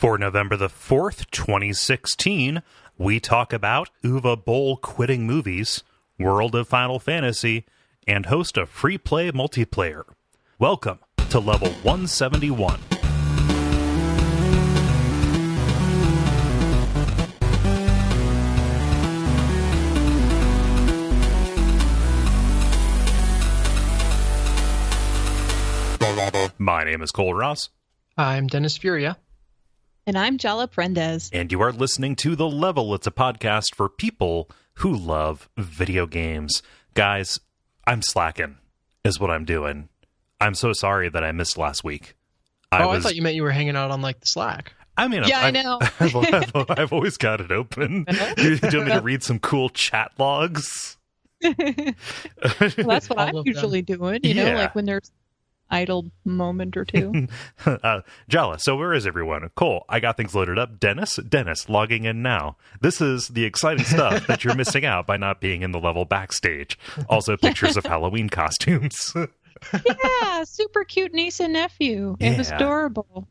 For November the 4th, 2016, we talk about Uwe Boll quitting movies, World of Final Fantasy, and host a free play multiplayer. Welcome to Level 171. My name is Cole Ross. I'm Dennis Furia. And I'm Jala Prendez. And you are listening to The Level. It's a podcast for people who love video games. Guys, I'm slacking, is what I'm doing. I'm so sorry that I missed last week. I thought you meant you were hanging out on, like, the Slack. I mean, yeah, I know. I've always got it open. Do you want me to read some cool chat logs? Well, that's what I'm usually doing, you know, like when there's idle moment or two. Jala, so where is everyone? Cole, I got things loaded up. Dennis, logging in now. This is the exciting stuff that you're missing out by not being in the level backstage. Also, pictures of Halloween costumes. Yeah, super cute niece and nephew. It was adorable.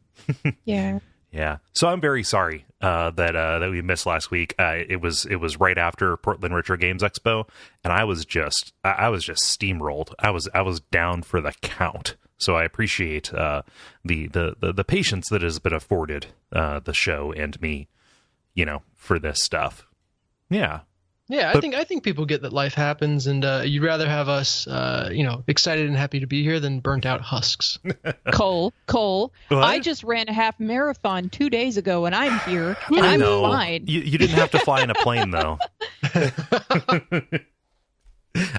Yeah. Yeah. So I'm very sorry that we missed last week. It was right after Portland Retro Games Expo, and I was just steamrolled. I was down for the count. So I appreciate the patience that has been afforded the show and me, you know, for this stuff. Yeah. Yeah, I think people get that life happens, and you'd rather have us, excited and happy to be here than burnt out husks. Cole, what? I just ran a half marathon 2 days ago, and I'm here, and I'm fine. You didn't have to fly in a plane, though.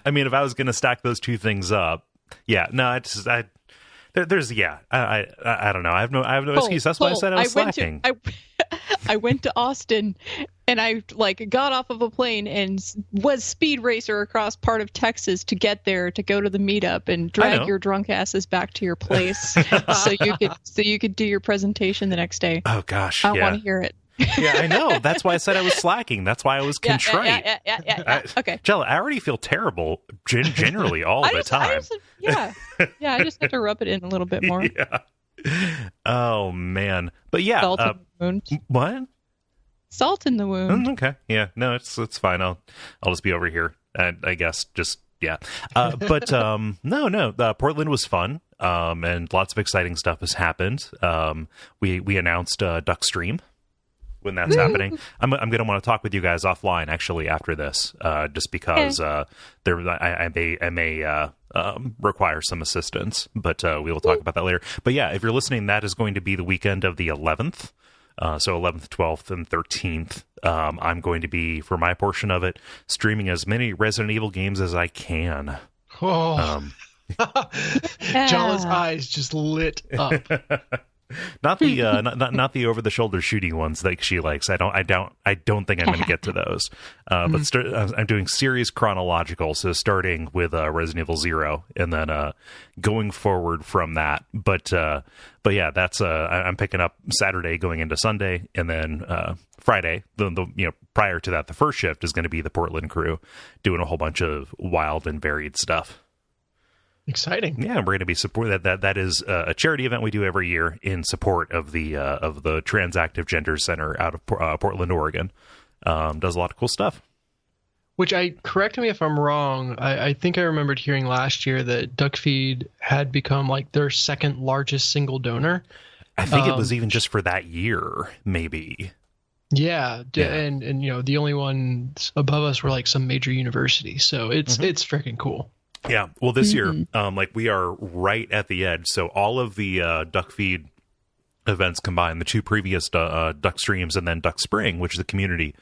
I mean, if I was going to stack those two things up, yeah, no, I don't know. I have no excuse. That's why I said I was slacking. I went to Austin, and I got off of a plane and was speed racer across part of Texas to get there to go to the meetup and drag your drunk asses back to your place so you could do your presentation the next day. Oh gosh, I want to hear it. Yeah, I know. That's why I said I was slacking. That's why I was contrite. Yeah. Okay. Jella, I already feel terrible generally all the time. I just have to rub it in a little bit more. Yeah. Oh man, but yeah. Salt in the wound. What? Salt in the wound. Okay. Yeah. No, it's fine. I'll just be over here. I guess. Just yeah. But no. Portland was fun. And lots of exciting stuff has happened. We announced Duckstream. When that's happening, I'm going to want to talk with you guys offline actually after this, just because I may require some assistance, but we will talk about that later. But yeah, if you're listening, that is going to be the weekend of the 11th. So 11th, 12th, and 13th. I'm going to be, for my portion of it, streaming as many Resident Evil games as I can. Oh, Jala's eyes just lit up. Not the not the over the shoulder shooting ones that she likes. I don't think I'm going to get to those. But I'm doing series chronological, so starting with Resident Evil 0 and then going forward from that. But yeah, that's I'm picking up Saturday going into Sunday, and then Friday. The prior to that, the first shift is going to be the Portland crew doing a whole bunch of wild and varied stuff. Exciting. Yeah, we're going to be support that is a charity event we do every year in support of the Transactive Gender Center out of Portland, Oregon. Does a lot of cool stuff. Which correct me if I'm wrong. I think I remembered hearing last year that Duckfeed had become like their second largest single donor. I think it was even just for that year, maybe. Yeah. And the only ones above us were like some major university. So it's freaking cool. Yeah, well, this year, we are right at the edge. So all of the Duckfeed events combined, the two previous Duck Streams and then Duck Spring, which is the community,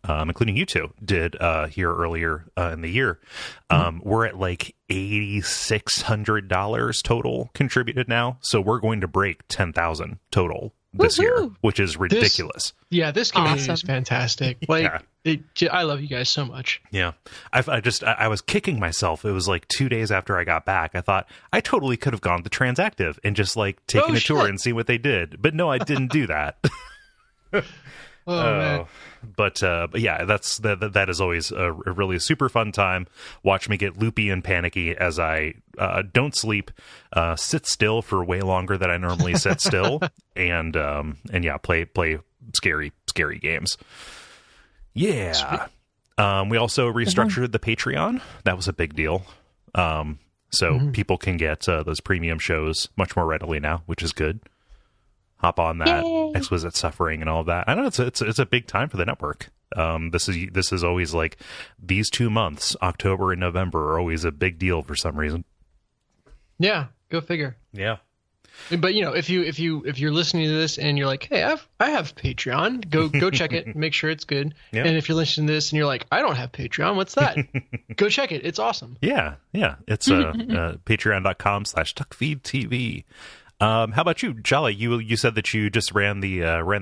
including you two, did here earlier in the year. We're at like $8,600 total contributed now. So we're going to break 10,000 total this year, which is ridiculous. This community is fantastic. I love you guys so much. Yeah. I was kicking myself. It was like 2 days after I got back. I thought I totally could have gone to Transactive and just taken a tour and see what they did. But no, I didn't do that. Man. But yeah, that is always a really super fun time. Watch me get loopy and panicky as I don't sleep, sit still for way longer than I normally sit still, and yeah, play scary games. Yeah. We also restructured the Patreon. That was a big deal. So people can get those premium shows much more readily now, which is good. Hop on that. Yay. Exquisite Suffering and all of that. I know it's a big time for the network. This is always like these 2 months, October and November, are always a big deal for some reason. Yeah, go figure. Yeah. But if you're listening to this and you're like, hey, I have Patreon, go check it, make sure it's good. Yeah. And if you're listening to this and you're like, I don't have Patreon, what's that? Go check it. It's awesome. Yeah. It's patreon.com/Duckfeed.tv. How about you, Jala? You said that you just ran the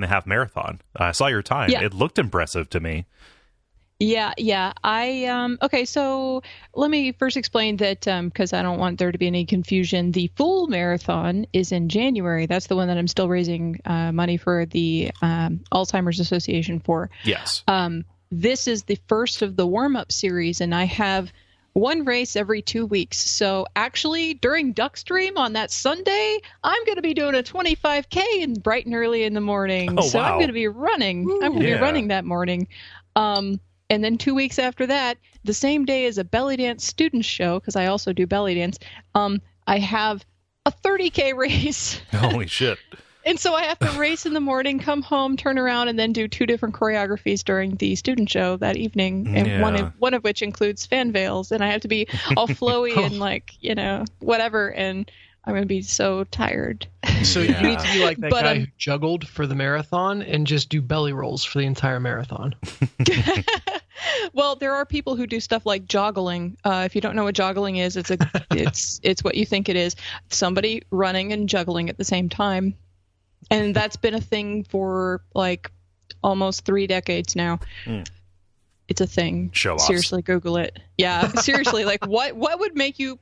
half marathon. I saw your time. Yeah. It looked impressive to me. Yeah. Okay, so let me first explain that because I don't want there to be any confusion. The full marathon is in January. That's the one that I'm still raising money for the Alzheimer's Association for. Yes. This is the first of the warm-up series, and I have one race every 2 weeks. So actually, during Duckstream on that Sunday, I'm going to be doing a 25K and bright and early in the morning. Oh, so wow. I'm going to be running. I'm going to be running that morning. And then 2 weeks after that, the same day as a belly dance student show, because I also do belly dance, I have a 30K race. Holy shit. And so I have to race in the morning, come home, turn around, and then do 2 different choreographies during the student show that evening, and one of which includes fan veils. And I have to be all flowy and whatever, and I'm going to be so tired. So you need to be like that guy who juggled for the marathon and just do belly rolls for the entire marathon. Well, there are people who do stuff like joggling. If you don't know what joggling is, it's what you think it is. Somebody running and juggling at the same time. And that's been a thing for like almost 3 decades now. It's a thing. Show off. Seriously, Google it. Yeah, seriously. Like, what would make you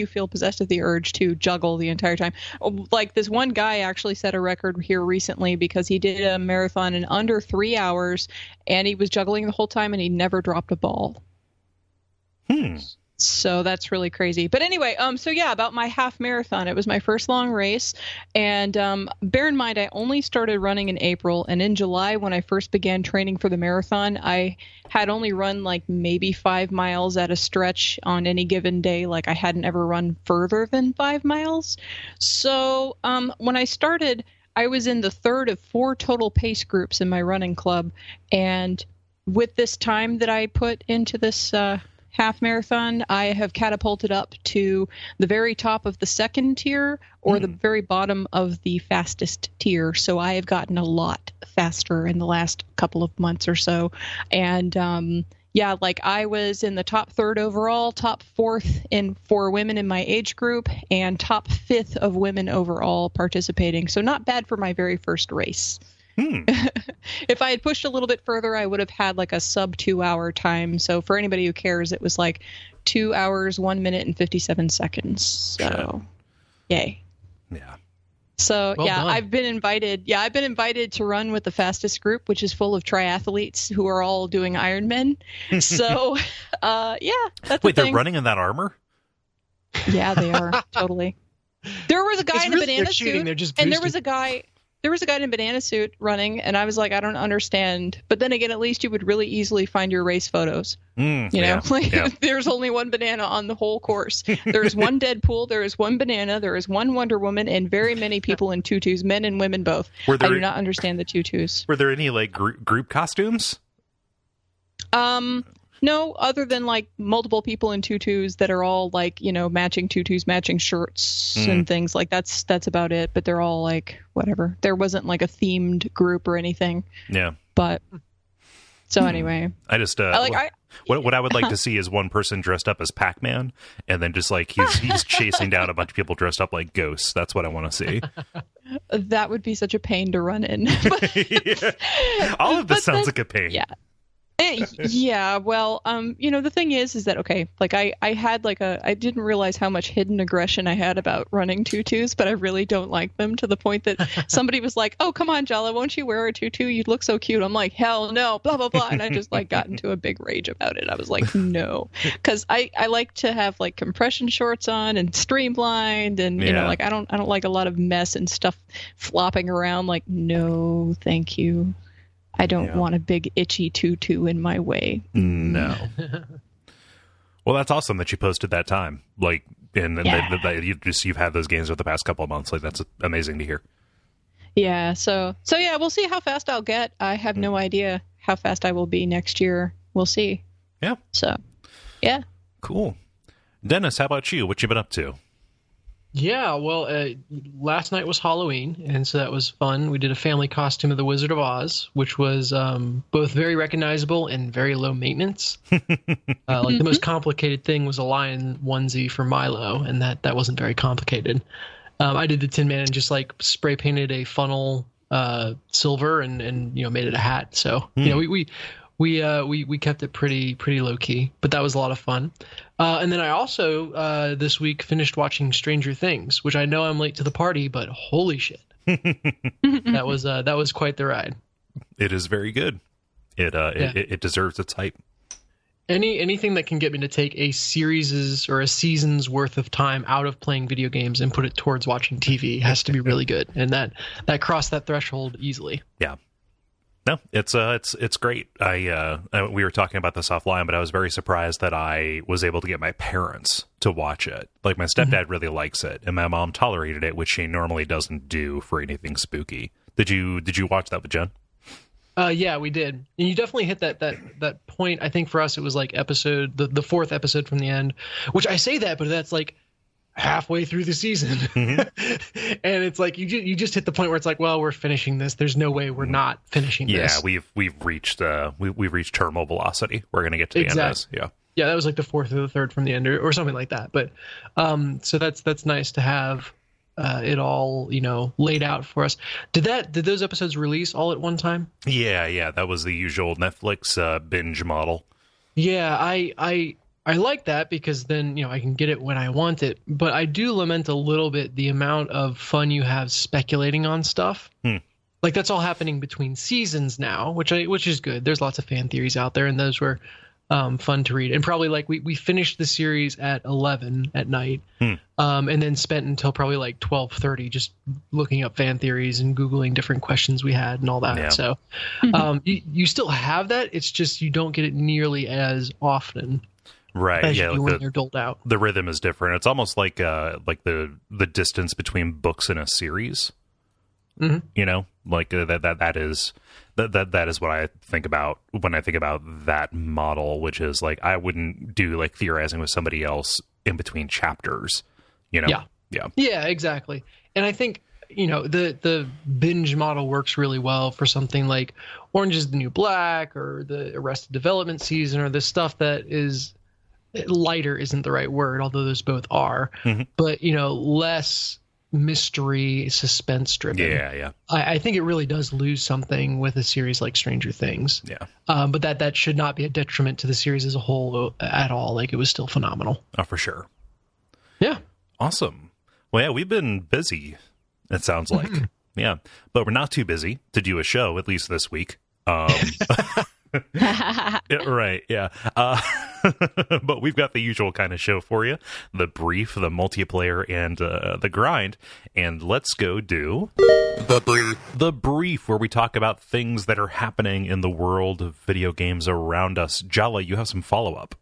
feel possessed of the urge to juggle the entire time? Like, this one guy actually set a record here recently because he did a marathon in under 3 hours, and he was juggling the whole time, and he never dropped a ball. So that's really crazy. But anyway, so yeah, about my half marathon. It was my first long race. And bear in mind, I only started running in April. And in July, when I first began training for the marathon, I had only run like maybe 5 miles at a stretch on any given day. Like I hadn't ever run further than 5 miles. So when I started, I was in the third of 4 total pace groups in my running club. And with this time that I put into this half marathon, I have catapulted up to the very top of the second tier or the very bottom of the fastest tier. So I have gotten a lot faster in the last couple of months or so. And like I was in the top 3rd overall, top 4th for women in my age group, and top 5th of women overall participating. So not bad for my very first race. If I had pushed a little bit further, I would have had like a sub 2 hour time. So for anybody who cares, it was like 2 hours, 1 minute and 57 seconds. So yay. Yeah. So well done. I've been invited to run with the fastest group, which is full of triathletes who are all doing Ironman. So that's Wait, they're running in that armor? Yeah, they are. Totally. There was a guy in a banana suit, and there was a guy in a banana suit running, and I was like, I don't understand. But then again, at least you would really easily find your race photos. There's only one banana on the whole course. There's one Deadpool, there is one banana, there is one Wonder Woman, and very many people in tutus, men and women both. I do not understand the tutus. Were there any like group costumes? No, other than like multiple people in tutus that are all like, matching tutus, matching shirts and things like that's about it. But they're all like whatever. There wasn't like a themed group or anything. Yeah. But so anyway, I just what I would like to see is one person dressed up as Pac-Man, and then just like he's chasing down a bunch of people dressed up like ghosts. That's what I want to see. That would be such a pain to run in. All of this sounds like a pain. Yeah. Yeah, well, the thing is that, okay, like I had I didn't realize how much hidden aggression I had about running tutus, but I really don't like them, to the point that somebody was like, oh, come on, Jala, won't you wear a tutu? You'd look so cute. I'm like, hell no, blah, blah, blah. And I just got into a big rage about it. I was like, no, because I like to have compression shorts on and streamlined, and, I don't like a lot of mess and stuff flopping around. Like, no, thank you. I don't want a big itchy tutu in my way. No. Well, that's awesome that you posted that time. That you've had those games over the past couple of months. That's amazing to hear. Yeah. So yeah, we'll see how fast I'll get. I have no idea how fast I will be next year. We'll see. Yeah. So, yeah. Cool. Dennis, how about you? What you been up to? Yeah, well, last night was Halloween, and so that was fun. We did a family costume of the Wizard of Oz, which was both very recognizable and very low maintenance. The most complicated thing was a lion onesie for Milo, and that wasn't very complicated. I did the Tin Man and just spray painted a funnel silver and made it a hat. So we kept it pretty low key, but that was a lot of fun. And then I also this week finished watching Stranger Things, which I know I'm late to the party, but holy shit, that was quite the ride. It is very good. It deserves its hype. Anything that can get me to take a series or a season's worth of time out of playing video games and put it towards watching TV has to be really good, and that crossed that threshold easily. Yeah. No, it's great. We were talking about this offline, but I was very surprised that I was able to get my parents to watch it. My stepdad really likes it, and my mom tolerated it, which she normally doesn't do for anything spooky. Did you watch that with Jen? Yeah, we did. And you definitely hit that point. I think for us it was the fourth episode from the end, which I say that, but that's halfway through the season. Mm-hmm. And it's you just hit the point where it's well, we're finishing this. There's no way we're not finishing this. Yeah, we've reached terminal velocity. We're going to get to the end of this. Yeah. Yeah, that was the fourth or the third from the end or something like that. But so that's nice to have it all, laid out for us. Did those episodes release all at one time? Yeah, that was the usual Netflix binge model. Yeah, I like that because then, I can get it when I want it. But I do lament a little bit the amount of fun you have speculating on stuff. That's all happening between seasons now, which is good. There's lots of fan theories out there, and those were fun to read. And probably we finished the series at 11 at night, and then spent until probably 12:30 just looking up fan theories and Googling different questions we had and all that. Yeah. So you still have that. It's just you don't get it nearly as often. Right. Yeah. When they're doled out. The rhythm is different. It's almost like the distance between books in a series. Mm-hmm. That is what I think about when I think about that model, which is I wouldn't do theorizing with somebody else in between chapters. Yeah. Yeah, exactly. And I think the binge model works really well for something like Orange is the New Black or the Arrested Development season or the stuff that is lighter isn't the right word, although those both are, but less mystery, suspense driven. Yeah. I think it really does lose something with a series like Stranger Things. Yeah. But that should not be a detriment to the series as a whole at all. It was still phenomenal. Oh, for sure. Yeah. Awesome. Well, yeah, we've been busy, it sounds like. Yeah. But we're not too busy to do a show, at least this week. Right, yeah. But we've got the usual kind of show for you. The brief, the multiplayer, and the grind. And let's go do... The brief, where we talk about things that are happening in the world of video games around us. Jala, you have some follow-up.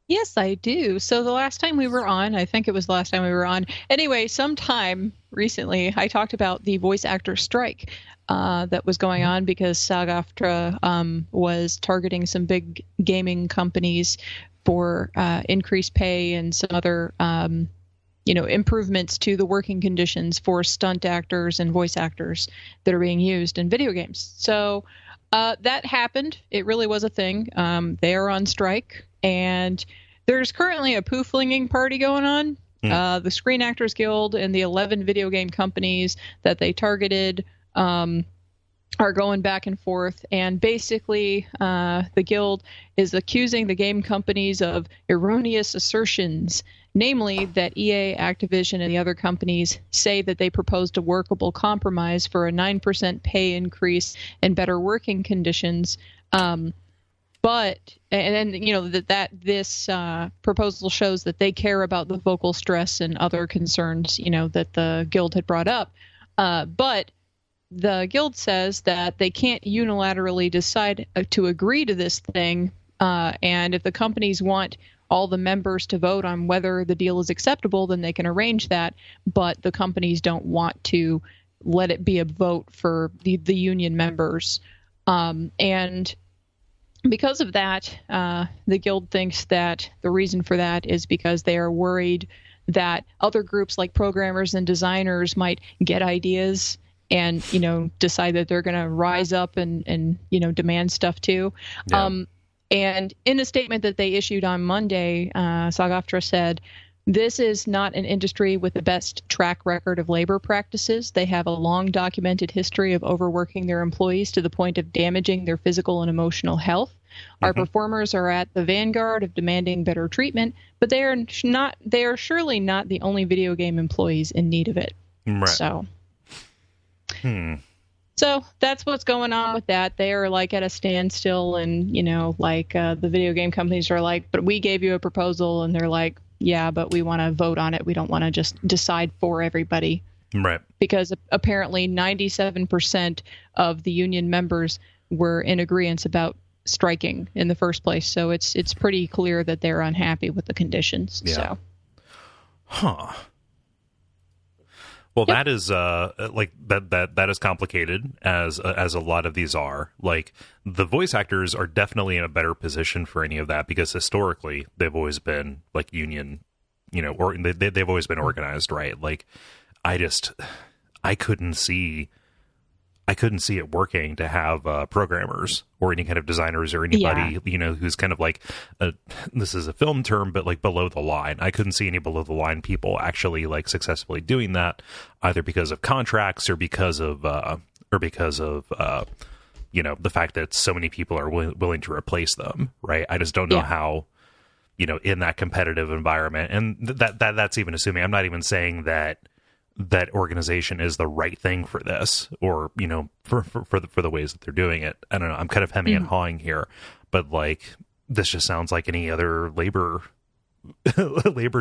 Yes, I do. So the last time we were on, I think it was the last time we were on. Anyway, sometime recently, I talked about the voice actor strike that was going on because SAG-AFTRA was targeting some big gaming companies for increased pay and some other, improvements to the working conditions for stunt actors and voice actors that are being used in video games. So that happened. It really was a thing. They are on strike. And there's currently a poo-flinging party going on. The Screen Actors Guild and the 11 video game companies that they targeted are going back and forth, and basically the guild is accusing the game companies of erroneous assertions, namely that EA, Activision, and the other companies say that they proposed a workable compromise for a 9% pay increase and better working conditions. But that this proposal shows that they care about the vocal stress and other concerns, that the guild had brought up. But the guild says that they can't unilaterally decide to agree to this thing, and if the companies want all the members to vote on whether the deal is acceptable, then they can arrange that, but the companies don't want to let it be a vote for the union members. And because of that, the guild thinks that the reason for that is because they are worried that other groups like programmers and designers might get ideas and, decide that they're going to rise up and demand stuff too. Yeah. And in a statement that they issued on Monday, SAG-AFTRA said, "This is not an industry with the best track record of labor practices. They have a long documented history of overworking their employees to the point of damaging their physical and emotional health. Our performers are at the vanguard of demanding better treatment, but they are surely not the only video game employees in need of it." Right. So that's what's going on with that. They are like at a standstill, and the video game companies are like, "But we gave you a proposal," and they're like, "Yeah, but we want to vote on it. We don't want to just decide for everybody." Right. Because apparently 97% of the union members were in agreement about striking in the first place. So it's pretty clear that they're unhappy with the conditions. Yeah. So. Huh. Well, that is that is complicated as a lot of these are. Like, the voice actors are definitely in a better position for any of that because historically they've always been like union, or they've always been organized, right? Like, I couldn't see it working to have programmers or any kind of designers or anybody, who's kind of like, this is a film term, but like below the line. I couldn't see any below the line people actually like successfully doing that, either because of contracts or because of the fact that so many people are willing to replace them. Right. I just don't know how, in that competitive environment, and that's even assuming. I'm not even saying that organization is the right thing for this, or for the ways that they're doing it. I don't know. I'm kind of hemming and hawing here, but like, this just sounds like any other labor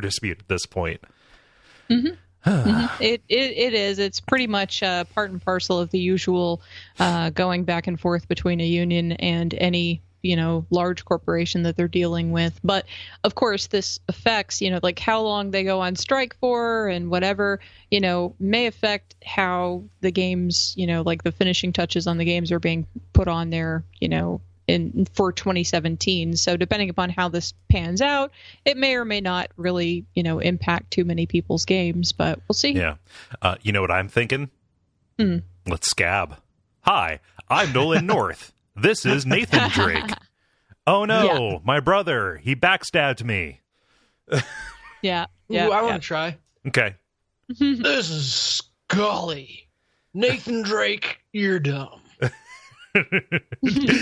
dispute at this point. It is. It's pretty much part and parcel of the usual going back and forth between a union and any large corporation that they're dealing with. But of course, this affects, like how long they go on strike for and whatever, may affect how the games, like the finishing touches on the games are being put on there, for 2017. So depending upon how this pans out, it may or may not really, impact too many people's games, but we'll see. Yeah. You know what I'm thinking? Let's scab. Hi, I'm Nolan North. This is Nathan Drake. Oh no, my brother, he backstabbed me. Yeah. Ooh, I want to try. Okay. This is Scully. Nathan Drake, you're dumb.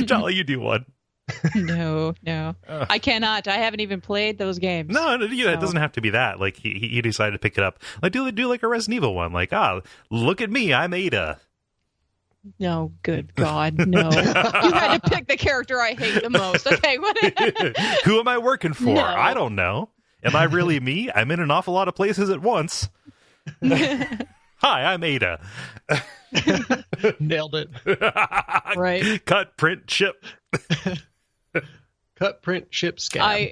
Jala, you do one. No. I cannot. I haven't even played those games. No, it doesn't have to be that. Like, he decided to pick it up. Like, do like a Resident Evil one. Like, look at me, I'm Ada. No, good God, no. You had to pick the character I hate the most. Okay, what? Who am I working for? No. I don't know. Am I really me? I'm in an awful lot of places at once. Hi, I'm Ada. Nailed it. Right. Cut, print, ship. Cut, print, ship, scab.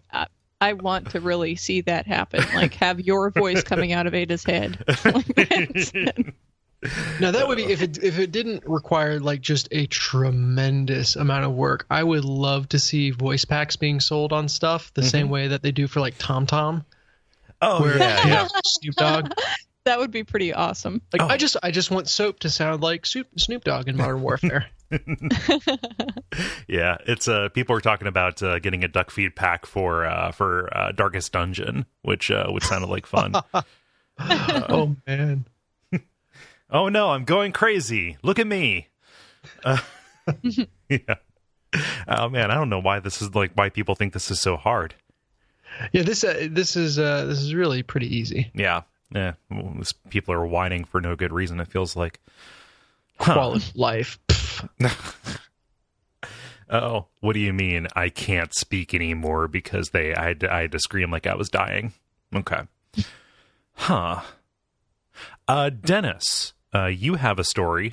I want to really see that happen. Like, have your voice coming out of Ada's head. Now that would be if it didn't require like just a tremendous amount of work. I would love to see voice packs being sold on stuff the same way that they do for like TomTom. Oh, where yeah. Snoop Dogg. That would be pretty awesome. Like, I just want soap to sound like Snoop Dogg in Modern Warfare. Yeah, it's people are talking about getting a Duckfeed pack for Darkest Dungeon, which sounded like fun. Oh man. Oh no, I'm going crazy. Look at me. Yeah. Oh man, I don't know why this is why people think this is so hard. Yeah, this is really pretty easy. Yeah. Yeah. Well, people are whining for no good reason, it feels like. Quality of life. Oh, what do you mean? I can't speak anymore because I had to scream like I was dying. Okay. Huh. Dennis, you have a story.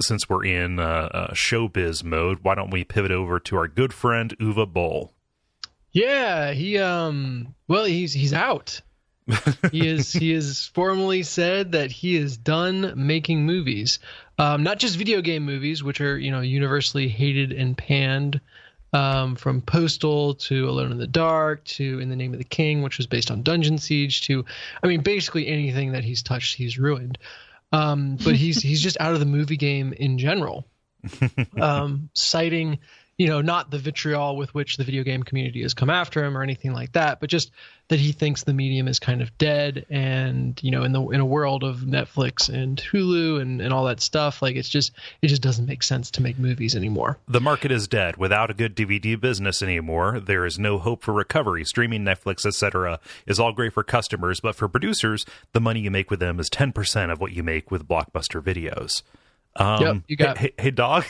Since we're in showbiz mode, why don't we pivot over to our good friend Uwe Boll? Yeah, he's out. He has formally said that he is done making movies. Not just video game movies, which are, universally hated and panned, from Postal to Alone in the Dark to In the Name of the King, which was based on Dungeon Siege, to, basically anything that he's touched, he's ruined. But he's just out of the movie game in general, citing, not the vitriol with which the video game community has come after him or anything like that, but just that he thinks the medium is kind of dead. And, in a world of Netflix and Hulu and all that stuff, it just doesn't make sense to make movies anymore. The market is dead. Without a good DVD business anymore, there is no hope for recovery. Streaming, Netflix, etc. is all great for customers, but for producers, the money you make with them is 10% of what you make with Blockbuster videos. Yep, you got hey dog.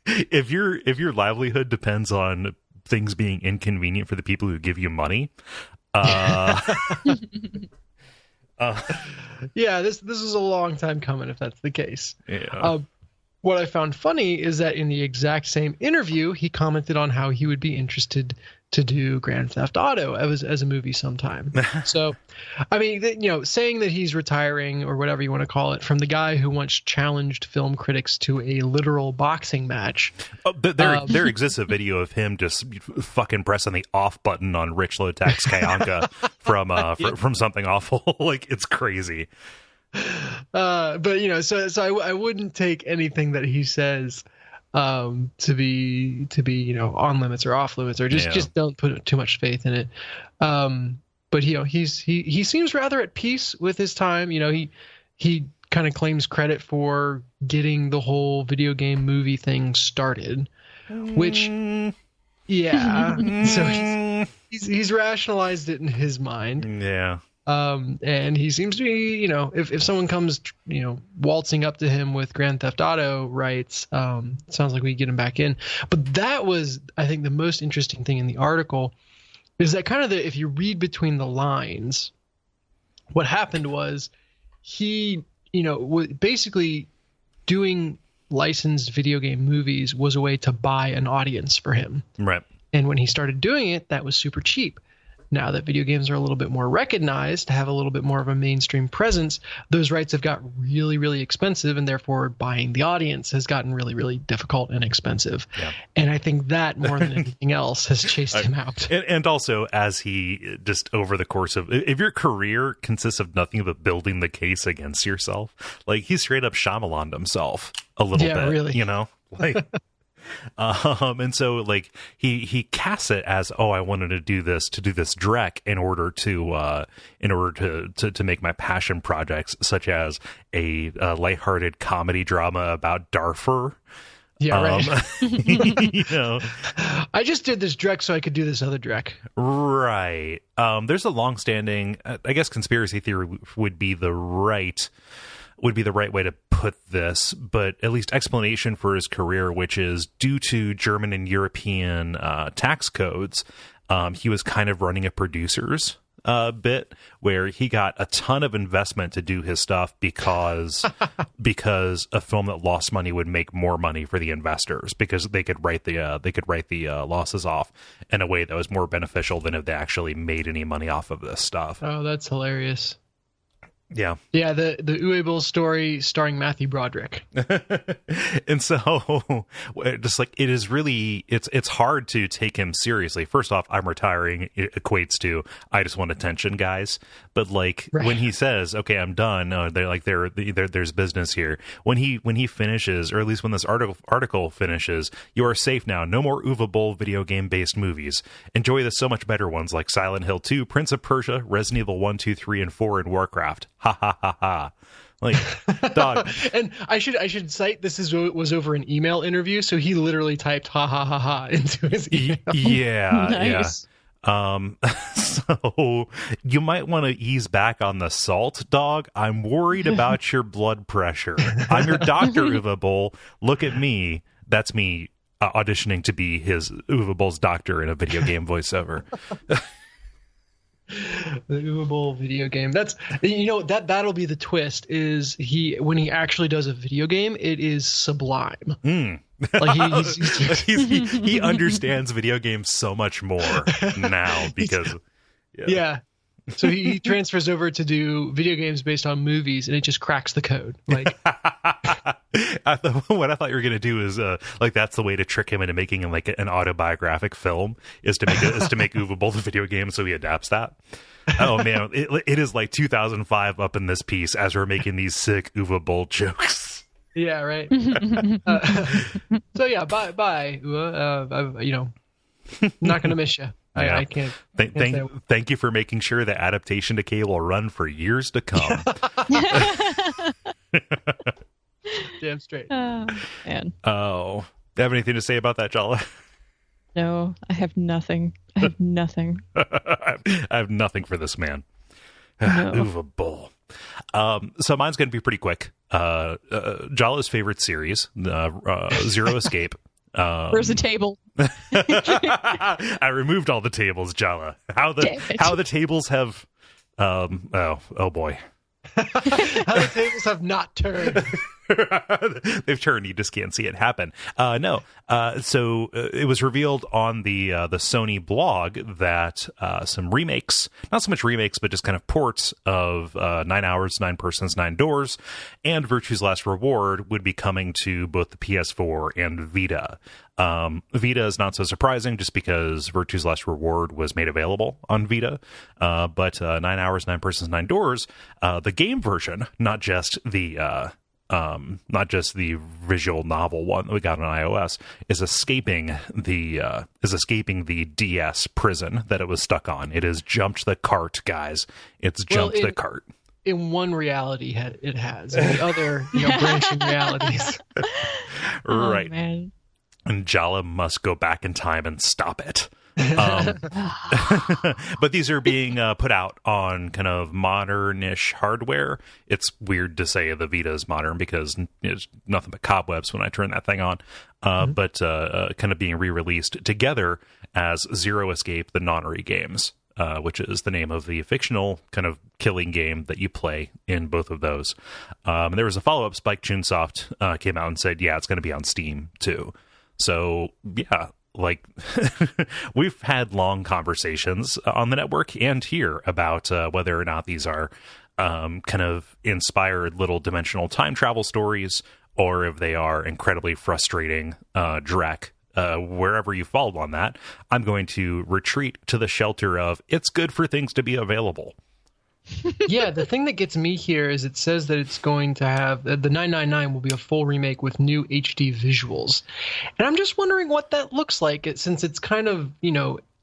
If your livelihood depends on things being inconvenient for the people who give you money, yeah, this is a long time coming if that's the case. Yeah. What I found funny is that in the exact same interview, he commented on how he would be interested to do Grand Theft Auto as a movie sometime. So, saying that he's retiring or whatever you want to call it from the guy who once challenged film critics to a literal boxing match. There exists a video of him just fucking pressing the off button on Rich Lotax Kayonka from something awful. It's crazy. But I wouldn't take anything that he says to be on limits or off limits, or just don't put too much faith in it. But he seems rather at peace with his time. He kind of claims credit for getting the whole video game movie thing started, which so he's rationalized it in his mind. Yeah. And he seems to be, if someone comes, waltzing up to him with Grand Theft Auto rights, sounds like we get him back in. But that was, I think, the most interesting thing in the article is that kind of if you read between the lines, what happened was he, basically doing licensed video game movies was a way to buy an audience for him. Right. And when he started doing it, that was super cheap. Now that video games are a little bit more recognized, have a little bit more of a mainstream presence, those rights have got really, really expensive, and therefore buying the audience has gotten really, really difficult and expensive. Yeah. And I think that more than anything else has chased him out. And also, as he just over the course of, if your career consists of nothing but building the case against yourself, he straight up Shyamalan'd himself a little bit, really. And so he casts it as, I wanted to do this Drek in order to make my passion projects, such as a lighthearted comedy drama about Darfur. Yeah, right. I just did this Drek so I could do this other Drek. Right. There's a long-standing, I guess, conspiracy theory would be the right way to put this, but at least explanation for his career, which is due to German and European tax codes, he was kind of running a producer's bit where he got a ton of investment to do his stuff because a film that lost money would make more money for the investors because they could write the losses off in a way that was more beneficial than if they actually made any money off of this stuff. Oh, that's hilarious. Yeah. Yeah, the Uwe Boll story starring Matthew Broderick. And so just it is really, it's hard to take him seriously. First off, I'm retiring. It equates to, I just want attention, guys. But right. When he says, okay, I'm done, there's business here. When he finishes, or at least when this article finishes, you are safe now. No more Uwe Boll video game based movies. Enjoy the so much better ones like Silent Hill 2, Prince of Persia, Resident Evil 1, 2, 3, and 4, and Warcraft. Ha ha ha ha. Like, dog. And I should cite this was over an email interview, so he literally typed ha ha ha ha into his email. Yeah, Nice. yeah. So you might want to ease back on the salt, dog. I'm worried about your blood pressure. I'm your doctor, Uwe Boll. Look at me. That's me auditioning to be Uwe Boll's doctor in a video game voiceover. The Uwe Boll video game. That'll be the twist. Is when he actually does a video game, it is sublime. Like he understands video games so much more now because yeah. So he transfers over to do video games based on movies, and it just cracks the code. Like, what I thought you were going to do is like that's the way to trick him into making him like an autobiographic film is to make Uwe Boll the video game, so he adapts that. Oh man, it is like 2005 up in this piece as we're making these sick Uwe Boll jokes. Yeah, right. So yeah, bye, Uwe. Not going to miss you. Yeah. I can't. Thank you for making sure the adaptation decay will run for years to come. Damn straight. Oh, man. Oh, do you have anything to say about that, Jala? No, I have nothing. I have nothing for this man. No. Uwe Boll. So mine's going to be pretty quick. Jala's favorite series, Zero Escape. Where's the table? I removed all the tables, Jala. How the tables have oh boy. How the tables have not turned. They've turned. You just can't see it happen. No. So it was revealed on the Sony blog that some remakes, not so much remakes, but just kind of ports of 9 Hours, 9 Persons, 9 Doors, and Virtue's Last Reward would be coming to both the PS4 and Vita. Vita is not so surprising just because Virtue's Last Reward was made available on Vita. But 9 Hours, 9 Persons, 9 Doors, the game version, not just the visual novel one that we got on iOS, is escaping the DS prison that it was stuck on. It has jumped the cart, guys. It's jumped the cart. In one reality, it has. In the other, branching realities. Right. Oh, man. And Jala must go back in time and stop it. But these are being put out on kind of modern-ish hardware. It's weird to say the Vita is modern because it's nothing but cobwebs when I turn that thing on. But kind of being re-released together as Zero Escape, the Nonary games, which is the name of the fictional kind of killing game that you play in both of those. There was a follow-up. Spike Chunsoft came out and said, yeah, it's going to be on Steam too. So, yeah, like we've had long conversations on the network and here about whether or not these are kind of inspired little dimensional time travel stories or if they are incredibly frustrating dreck. Wherever you fall on that, I'm going to retreat to the shelter of it's good for things to be available. Yeah, the thing that gets me here is it says that it's going to have the 999 will be a full remake with new HD visuals, and I'm just wondering what that looks like since it's kind of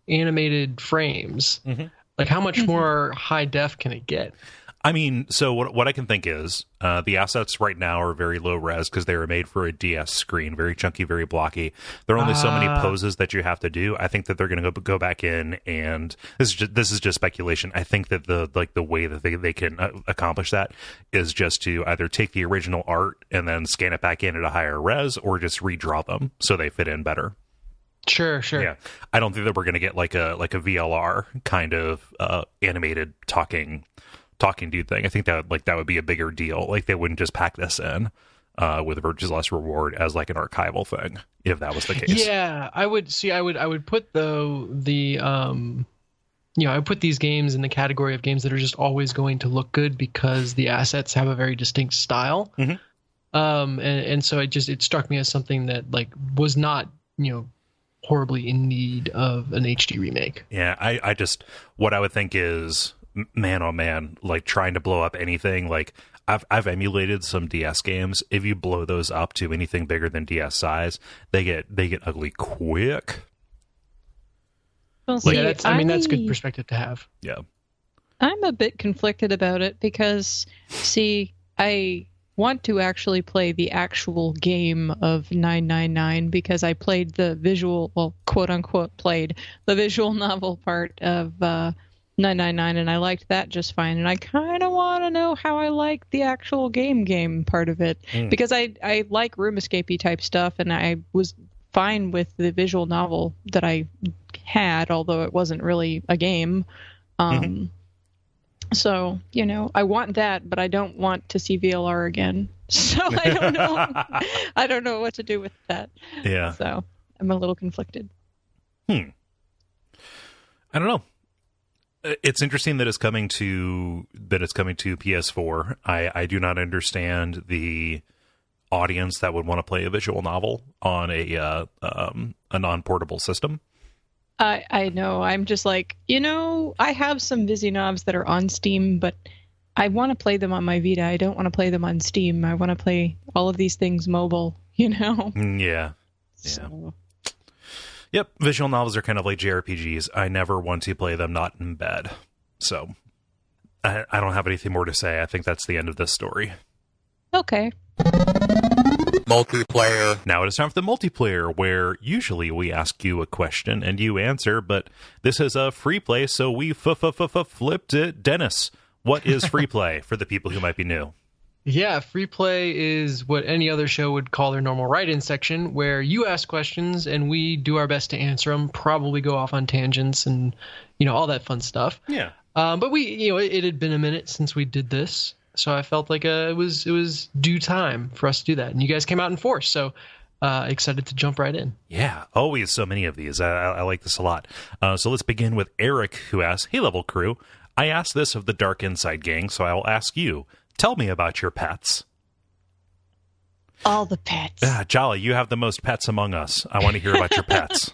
animated frames. Mm-hmm. Like how much more high def can it get? I mean, so what I can think is the assets right now are very low res because they were made for a DS screen, very chunky, very blocky. There are only so many poses that you have to do. I think that they're going to go back in, and this is just speculation. I think that the way that they can accomplish that is just to either take the original art and then scan it back in at a higher res, or just redraw them so they fit in better. Sure. Yeah, I don't think that we're going to get like a VLR kind of animated talking dude thing. I think that would be a bigger deal. Like they wouldn't just pack this in with Virtue's Last Reward as like an archival thing if that was the case. Yeah, I would put I would put these games in the category of games that are just always going to look good because the assets have a very distinct style. Mm-hmm. And so it struck me as something that like was not horribly in need of an HD remake. Yeah, I just what I would think is, man, oh man, like trying to blow up anything. Like I've emulated some DS games. If you blow those up to anything bigger than DS size, they get ugly quick. Well, see, that's good perspective to have. Yeah. I'm a bit conflicted about it because, see, I want to actually play the actual game of 999 because I played the visual, well, quote unquote, played the visual novel part of 999, and I liked that just fine. And I kind of want to know how I like the actual game part of it because I like room escapey type stuff, and I was fine with the visual novel that I had, although it wasn't really a game. So, I want that, but I don't want to see VLR again. So I don't know. I don't know what to do with that. Yeah. So I'm a little conflicted. I don't know. It's interesting that it's coming to PS4. I do not understand the audience that would want to play a visual novel on a non-portable system. I know. I'm just like, I have some VisiNovs that are on Steam, but I want to play them on my Vita. I don't want to play them on Steam. I want to play all of these things mobile, Yeah. So. Yep. Visual novels are kind of like JRPGs. I never want to play them not in bed. So I don't have anything more to say. I think that's the end of this story. Okay. Multiplayer. Now it is time for the multiplayer, where usually we ask you a question and you answer, but this is a free play, so we flipped it. Dennis, what is free play for the people who might be new? Yeah, free play is what any other show would call their normal write-in section, where you ask questions and we do our best to answer them, probably go off on tangents and, all that fun stuff. Yeah. But we, it had been a minute since we did this. So I felt like it was due time for us to do that. And you guys came out in force. So excited to jump right in. Yeah, always so many of these. I like this a lot. So let's begin with Eric, who asks, "Hey, Level Crew, I asked this of the Dark Inside gang, so I will ask you. Tell me about your pets." All the pets. Jala, you have the most pets among us. I want to hear about your pets.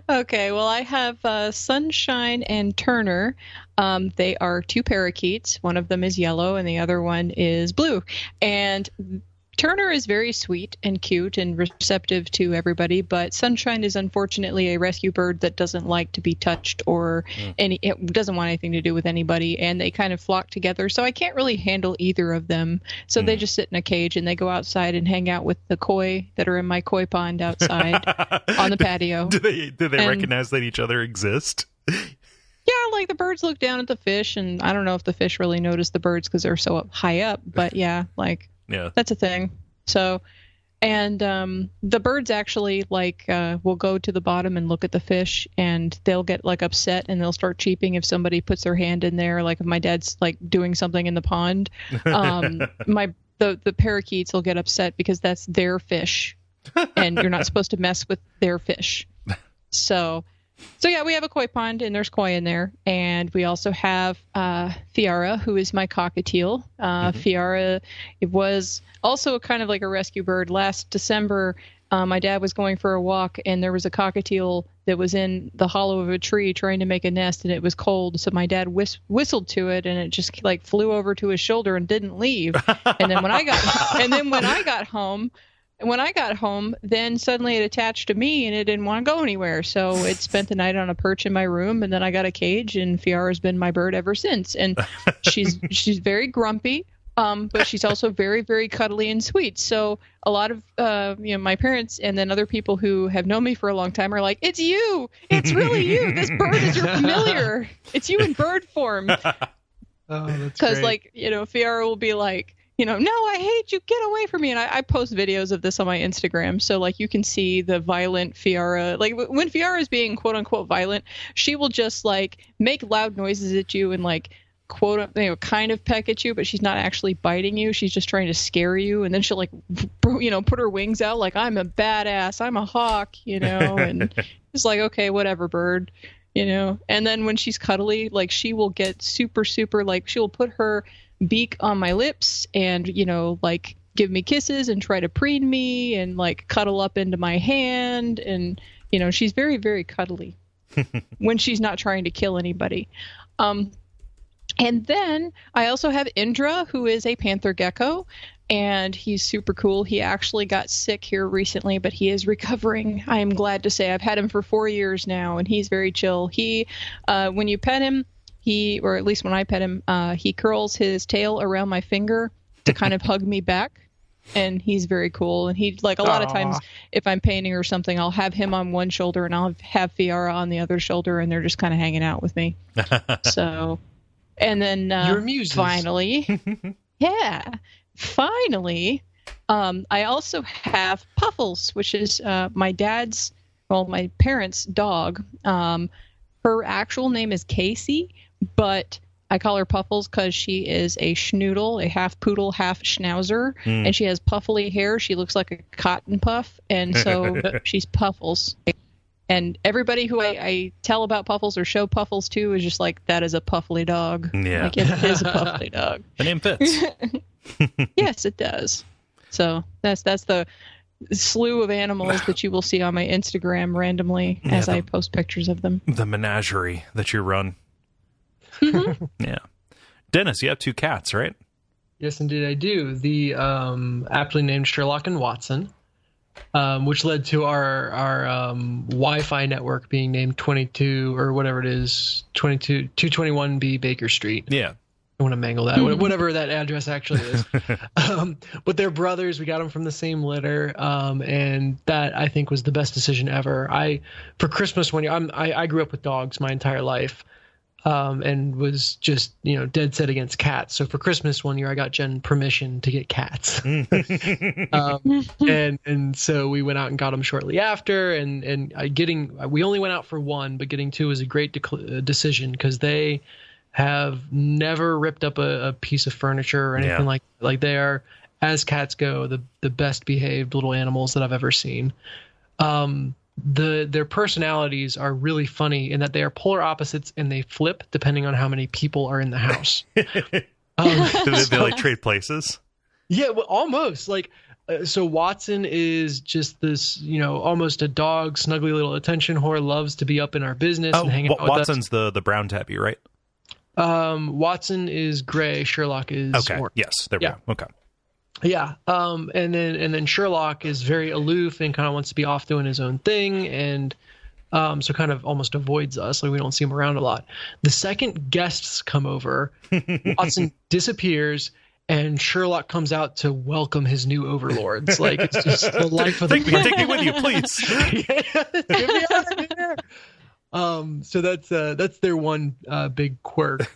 Okay, well, I have Sunshine and Turner. They are two parakeets. One of them is yellow and the other one is blue. And Turner is very sweet and cute and receptive to everybody, but Sunshine is unfortunately a rescue bird that doesn't like to be touched or it doesn't want anything to do with anybody, and they kind of flock together, so I can't really handle either of them. So they just sit in a cage and they go outside and hang out with the koi that are in my koi pond outside on the patio. Do they recognize that each other exist? Yeah, like the birds look down at the fish, and I don't know if the fish really notice the birds because they're so high up, but yeah, that's a thing. So, and the birds actually will go to the bottom and look at the fish, and they'll get upset and they'll start cheeping if somebody puts their hand in there. Like if my dad's doing something in the pond, the parakeets will get upset because that's their fish, and you're not supposed to mess with their fish. So yeah, we have a koi pond and there's koi in there. And we also have Fiara, who is my cockatiel. Fiara, it was also kind of like a rescue bird. Last December, my dad was going for a walk and there was a cockatiel that was in the hollow of a tree trying to make a nest, and it was cold. So my dad whistled to it and it just flew over to his shoulder and didn't leave. And then when I got home, then suddenly it attached to me and it didn't want to go anywhere. So it spent the night on a perch in my room, and then I got a cage, and Fiara's been my bird ever since. And she's very grumpy, but she's also very, very cuddly and sweet. So a lot of my parents and then other people who have known me for a long time are like, "It's you! It's really you! This bird is your familiar! It's you in bird form." Oh, that's great. Because Fiara will be like, "No, I hate you. Get away from me." And I post videos of this on my Instagram. So you can see the violent Fiara. When Fiara is being quote unquote violent, she will just make loud noises at you and quote, kind of peck at you, but she's not actually biting you. She's just trying to scare you. And then she'll put her wings out like, "I'm a badass. I'm a hawk," and it's okay, whatever, bird, And then when she's cuddly, she will get super, super, she'll put her beak on my lips and give me kisses and try to preen me and cuddle up into my hand, and she's very, very cuddly when she's not trying to kill anybody. And then I also have Indra, who is a panther gecko, and he's super cool. He actually got sick here recently, but he is recovering. I am glad to say I've had him for 4 years now, and he's very chill. He when you pet him, or at least when I pet him, he curls his tail around my finger to kind of hug me back. And he's very cool. And he, like, a lot of times if I'm painting or something, I'll have him on one shoulder and I'll have Fiara on the other shoulder, and they're just kind of hanging out with me. So, and then your muses. Finally, I also have Puffles, which is my parents' dog. Her actual name is Casey, but I call her Puffles because she is a schnoodle, a half poodle, half schnauzer, and she has puffly hair. She looks like a cotton puff, and so she's Puffles. And everybody who I tell about Puffles or show Puffles to is just like, that is a puffly dog. Yeah. Like, it is a puffly dog. The name fits. Yes, it does. So that's the slew of animals that you will see on my Instagram randomly as I post pictures of them. The menagerie that you run. Mm-hmm. Yeah. Dennis, you have 2 cats, right? Yes, indeed, I do. The aptly named Sherlock and Watson, which led to our Wi-Fi network being named 22 or whatever it is, 221B Baker Street. Yeah. I want to mangle that, whatever that address actually is. But they're brothers. We got them from the same litter, and that I think was the best decision ever. For Christmas one year, I grew up with dogs my entire life. And was just, dead set against cats. So for Christmas one year, I got Jen permission to get cats. And so we went out and got them shortly after. And we only went out for one, but getting 2 was a great decision because they have never ripped up a piece of furniture or anything like they are, as cats go, the best behaved little animals that I've ever seen. Their personalities are really funny in that they are polar opposites and they flip depending on how many people are in the house. Do they like trade places? Yeah, well, almost. Like, so Watson is just this, almost a dog, snuggly little attention whore, loves to be up in our business and hang out with Watson's the brown tabby, right? Watson is gray. Sherlock is orange. Yes, there we go. Okay. Yeah. And then Sherlock is very aloof and kind of wants to be off doing his own thing, and so kind of almost avoids us. Like, we don't see him around a lot. The second guests come over, Watson disappears, and Sherlock comes out to welcome his new overlords. Like, it's just the life of the party. Take me with you, please. Get me out of here. So that's their one big quirk.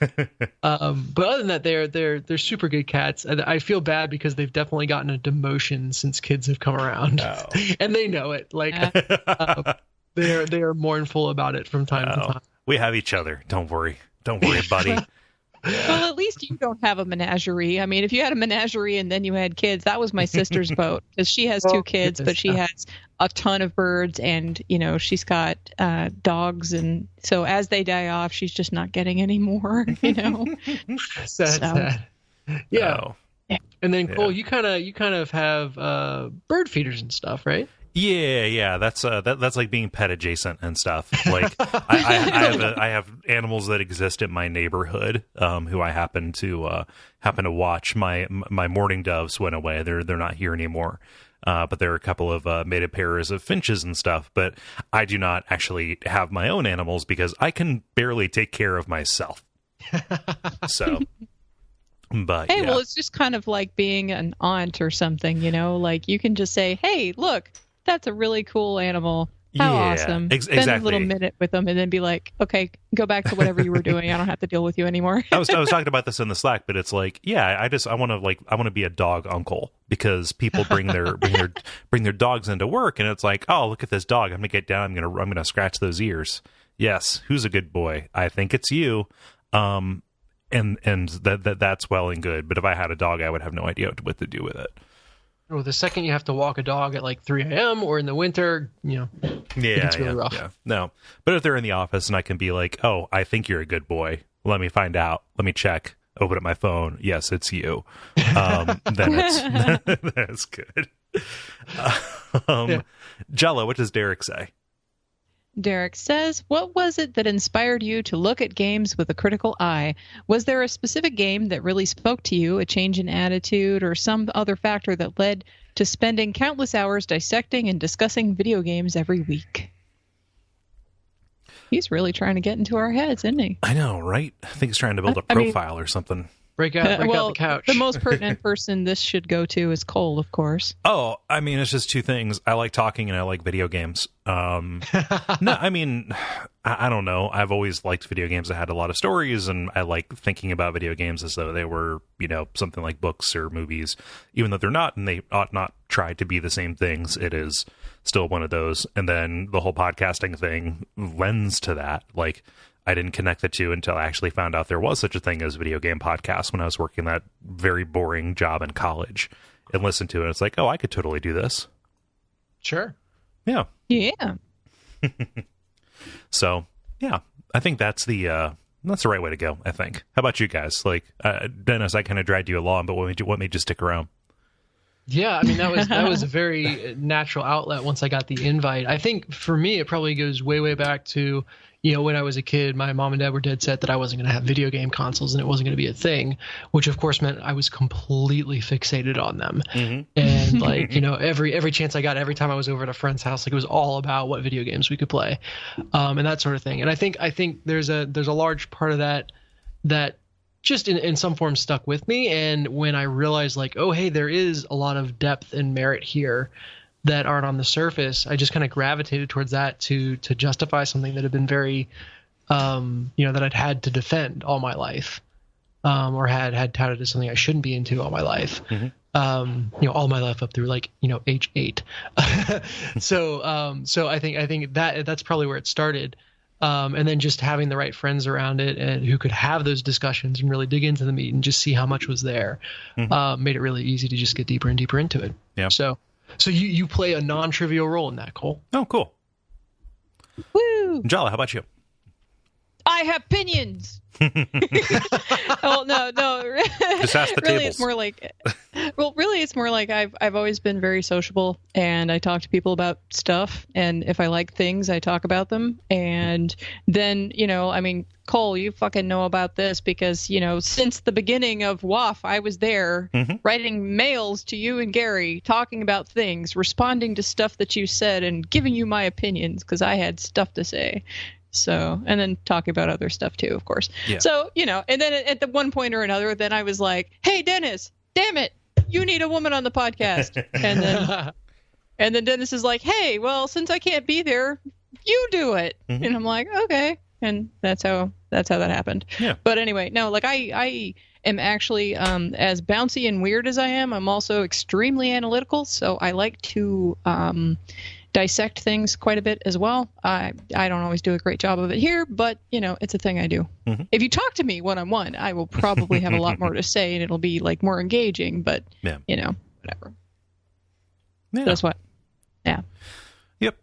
But other than that, they're super good cats. And I feel bad because they've definitely gotten a demotion since kids have come around, and they know it. Like, they are mournful about it from time to time. We have each other. Don't worry, buddy. Well, at least you don't have a menagerie. I mean, if you had a menagerie and then you had kids, that was my sister's boat, because she has 2 kids, but she has a ton of birds, and she's got dogs, and so as they die off, she's just not getting any more. Sad. Yeah. Oh. And then Cole, you kind of have bird feeders and stuff, right? Yeah. That's like being pet adjacent and stuff. Like, I have animals that exist in my neighborhood, who I happen to watch. My mourning doves went away. They're not here anymore. But there are a couple of mated pairs of finches and stuff. But I do not actually have my own animals because I can barely take care of myself. So. But well, it's just kind of like being an aunt or something, like you can just say, hey, look, that's a really cool animal. How awesome. Spend a little minute with them and then be like, okay, go back to whatever you were doing. I don't have to deal with you anymore. I was talking about this in the Slack, but it's like, I want to be a dog uncle, because people bring their dogs into work, and it's like, oh, look at this dog. I'm going to get down. I'm going to scratch those ears. Yes. Who's a good boy? I think it's you. And that's well and good. But if I had a dog, I would have no idea what to do with it. Or the second you have to walk a dog at like 3 a.m. or in the winter, it's really rough. Yeah. No, but if they're in the office and I can be like, oh, I think you're a good boy. Let me find out. Let me check. Open up my phone. Yes, it's you. Then that's good. Jala, what does Derek say? Derek says, what was it that inspired you to look at games with a critical eye? Was there a specific game that really spoke to you, a change in attitude, or some other factor that led to spending countless hours dissecting and discussing video games every week? He's really trying to get into our heads, isn't he? I know, right? I think he's trying to build a profile or something. Break out the couch. The most pertinent person this should go to is Kole, of course. Oh, I mean, it's just two things. I like talking and I like video games. No, I mean, I don't know. I've always liked video games that had a lot of stories, and I like thinking about video games as though they were, something like books or movies, even though they're not, and they ought not try to be the same things. It is still one of those. And then the whole podcasting thing lends to that. Like, I didn't connect the two until I actually found out there was such a thing as video game podcasts when I was working that very boring job in college and listened to it. It's like, oh, I could totally do this. Sure. Yeah. Yeah. So, yeah, I think that's the right way to go, I think. How about you guys? Like, Dennis, I kind of dragged you along, but what made you stick around? Yeah, I mean, that was a very natural outlet once I got the invite. I think for me, it probably goes way, way back to, when I was a kid, my mom and dad were dead set that I wasn't going to have video game consoles and it wasn't going to be a thing, which of course meant I was completely fixated on them. Mm-hmm. And like, every chance I got, every time I was over at a friend's house, like it was all about what video games we could play, and that sort of thing. And I think there's a large part of that just in some form stuck with me. And when I realized like, oh, hey, there is a lot of depth and merit here that aren't on the surface, I just kind of gravitated towards that to justify something that had been very, that I'd had to defend all my life, or had touted as something I shouldn't be into all my life. Mm-hmm. All my life up through like, age 8. So I think that's probably where it started. And then just having the right friends around it and who could have those discussions and really dig into the meat and just see how much was there, made it really easy to just get deeper and deeper into it. Yeah. So you play a non-trivial role in that, Kole. Oh, cool. Woo! Jala, how about you? I have opinions. Oh no. Just ask the really, tables. It's more like, it's more like I've always been very sociable, and I talk to people about stuff, and if I like things, I talk about them, and then Kole, you fucking know about this because since the beginning of WAF, I was there writing mails to you and Gary, talking about things, responding to stuff that you said, and giving you my opinions because I had stuff to say. So, and then talking about other stuff too, of course. Yeah. So, and then at the one point or another, then I was like, hey, Dennis, damn it, you need a woman on the podcast. And then Dennis is like, hey, well, since I can't be there, you do it. Mm-hmm. And I'm like, okay. And that's how that happened. Yeah. But anyway, no, like I am actually, as bouncy and weird as I am, I'm also extremely analytical. So I like to, dissect things quite a bit as well. I don't always do a great job of it here, but it's a thing I do. Mm-hmm. If you talk to me one-on-one, I will probably have a lot more to say and it'll be like more engaging, but whatever. Yeah. That's what. Yeah. Yep.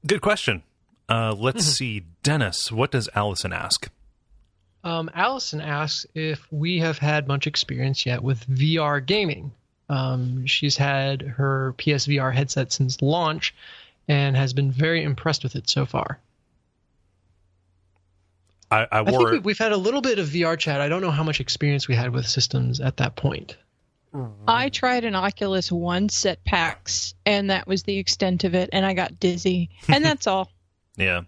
Good question. Let's see. Dennis, what does Allison ask? Allison asks if we have had much experience yet with VR gaming. She's had her PSVR headset since launch and has been very impressed with it so far. I think we've had a little bit of VR chat. I don't know how much experience we had with systems at that point. I tried an Oculus once at PAX, and that was the extent of it, and I got dizzy, and that's all. Yeah.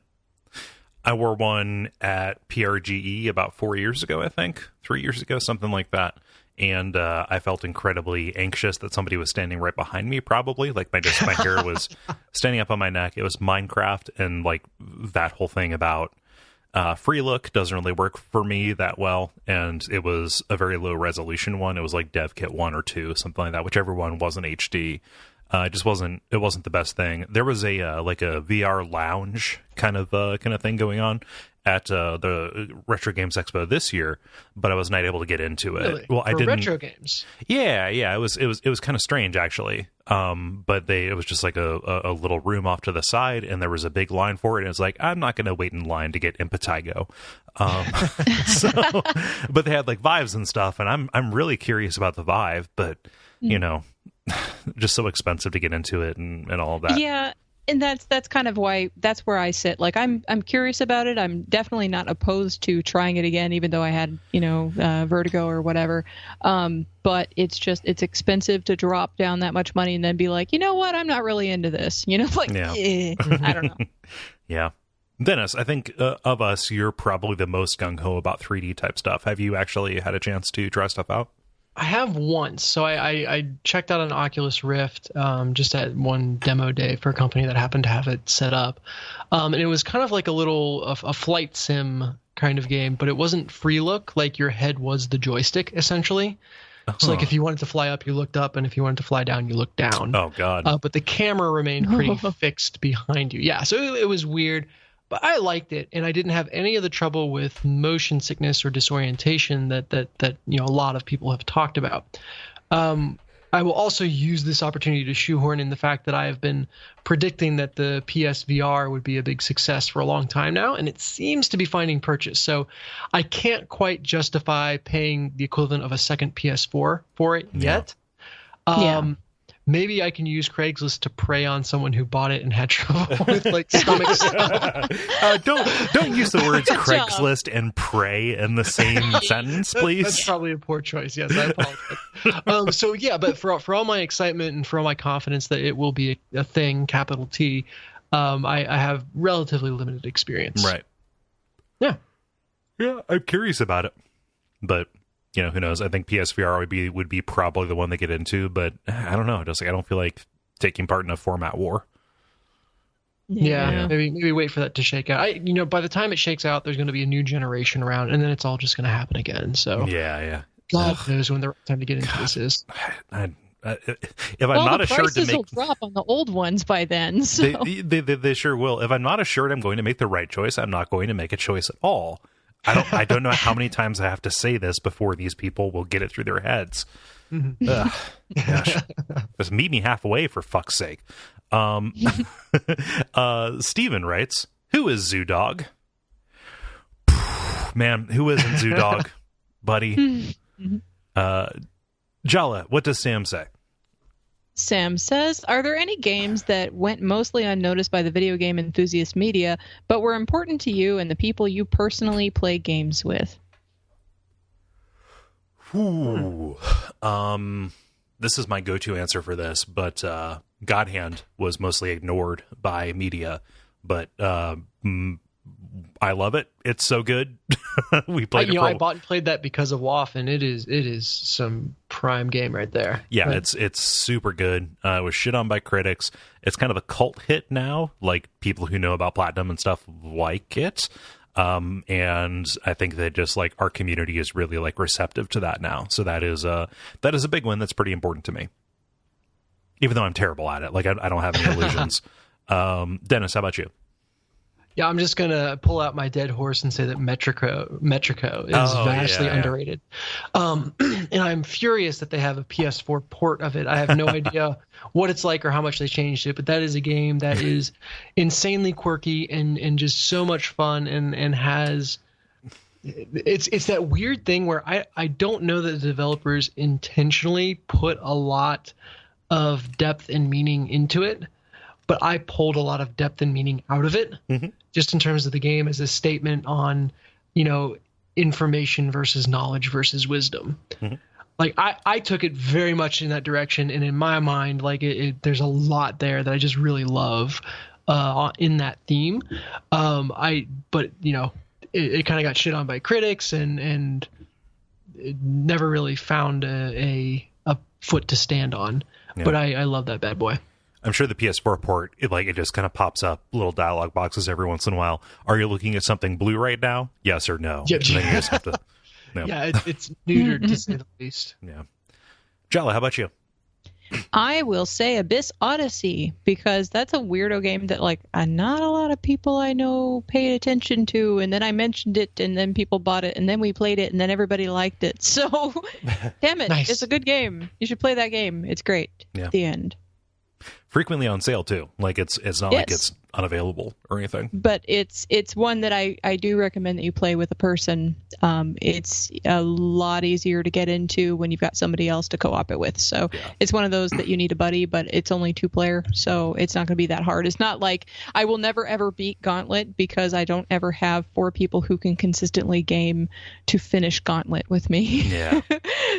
I wore one at PRGE about 4 years ago, I think. 3 years ago, something like that. And I felt incredibly anxious that somebody was standing right behind me, probably. Like, my hair was standing up on my neck. It was Minecraft, and, like, that whole thing about free look doesn't really work for me that well. And it was a very low-resolution one. It was, like, Dev Kit 1 or 2, something like that. Whichever one wasn't HD. It wasn't the best thing. There was a VR lounge kind of thing going on at the Retro Games Expo this year, but I was not able to get into it. Really? Well, I didn't. Retro games. Yeah. It was kind of strange actually. But it was just like a little room off to the side, and there was a big line for it. And it's like, I'm not going to wait in line to get Appetizer. But they had like Vives and stuff, and I'm really curious about the Vive, but just so expensive to get into it and all of that. Yeah. And that's kind of why that's where I sit. Like I'm curious about it. I'm definitely not opposed to trying it again, even though I had vertigo or whatever. But it's expensive to drop down that much money and then be like, you know what, I'm not really into this. I don't know. Yeah. Dennis, I think of us, you're probably the most gung-ho about 3D type stuff. Have you actually had a chance to try stuff out? I have once. So I checked out an Oculus Rift just at one demo day for a company that happened to have it set up. And it was kind of like a flight sim kind of game, but it wasn't free look. Like your head was the joystick, essentially. So like if you wanted to fly up, you looked up, and if you wanted to fly down, you looked down. Oh, God. But the camera remained pretty fixed behind you. Yeah, so it was weird. But I liked it, and I didn't have any of the trouble with motion sickness or disorientation that a lot of people have talked about. I will also use this opportunity to shoehorn in the fact that I have been predicting that the PSVR would be a big success for a long time now, and it seems to be finding purchase. So I can't quite justify paying the equivalent of a second PS4 for it yet. Maybe I can use Craigslist to prey on someone who bought it and had trouble with like stomach stuff. Don't use the words Craigslist and prey in the same sentence, please. That's probably a poor choice. Yes, I apologize. But for all my excitement and for all my confidence that it will be a thing, capital T, I have relatively limited experience. Right. Yeah. Yeah, I'm curious about it, but. Who knows? I think PSVR would be probably the one they get into, but I don't know. Just like I don't feel like taking part in a format war. Yeah. Maybe wait for that to shake out. By the time it shakes out, there's going to be a new generation around, and then it's all just going to happen again. So yeah. God knows when the right time to get into this is. If I'm not assured to make, will drop on the old ones by then. So. They sure will. If I'm not assured I'm going to make the right choice, I'm not going to make a choice at all. I don't know how many times I have to say this before these people will get it through their heads. Ugh, gosh. Just meet me halfway, for fuck's sake. Steven writes, who is Zoodog? Man, who isn't Zoodog, buddy? Jala, what does Sam say? Sam says, are there any games that went mostly unnoticed by the video game enthusiast media, but were important to you and the people you personally play games with? Ooh. This is my go-to answer for this, but God Hand was mostly ignored by media, but I love it. It's so good. We played I bought and played that because of WoF, and it is some prime game right there. Yeah, but it's super good. It was shit on by critics. It's kind of a cult hit now. Like people who know about Platinum and stuff like it. And I think that just like our community is really like receptive to that now. So that is a big one that's pretty important to me. Even though I'm terrible at it. Like I don't have any illusions. Dennis, how about you? Yeah, I'm just going to pull out my dead horse and say that Metrico is vastly underrated. And I'm furious that they have a PS4 port of it. I have no idea what it's like or how much they changed it, but that is a game that is insanely quirky and just so much fun and has... It's that weird thing where I don't know that the developers intentionally put a lot of depth and meaning into it, but I pulled a lot of depth and meaning out of it, just in terms of the game as a statement on, information versus knowledge versus wisdom. Like I took it very much in that direction, and in my mind, like there's a lot there that I just really love in that theme. But it kind of got shit on by critics, and it never really found a foot to stand on. Yeah. But I love that bad boy. I'm sure the PS4 port, it just kind of pops up little dialogue boxes every once in a while. Are you looking at something blue right now? Yes or no? Yeah, and then you just have to. No. Yeah, it's neutered to say the least. Yeah. Jala, how about you? I will say Abyss Odyssey, because that's a weirdo game that not a lot of people I know paid attention to, and then I mentioned it, and then people bought it, and then we played it, and then everybody liked it. So, damn it, nice. It's a good game. You should play that game. It's great. Yeah. The end. Frequently on sale too. It's not like it's unavailable or anything. But it's one that I do recommend that you play with a person. It's a lot easier to get into when you've got somebody else to co-op it with. So It's one of those that you need a buddy, but it's only 2-player, so it's not going to be that hard. It's not like I will never ever beat Gauntlet because I don't ever have 4 people who can consistently game to finish Gauntlet with me. Yeah.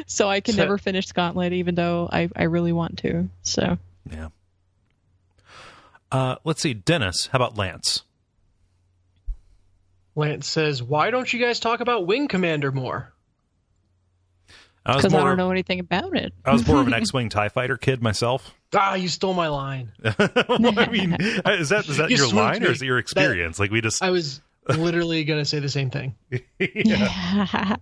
So I can never finish Gauntlet even though I really want to. So. Yeah. Let's see, Dennis. How about Lance? Lance says, "Why don't you guys talk about Wing Commander more?" Because I don't know anything about it. I was more of an X-Wing TIE Fighter kid myself. Ah, you stole my line. I mean, is that your line or is it your experience? I was literally going to say the same thing. Yeah.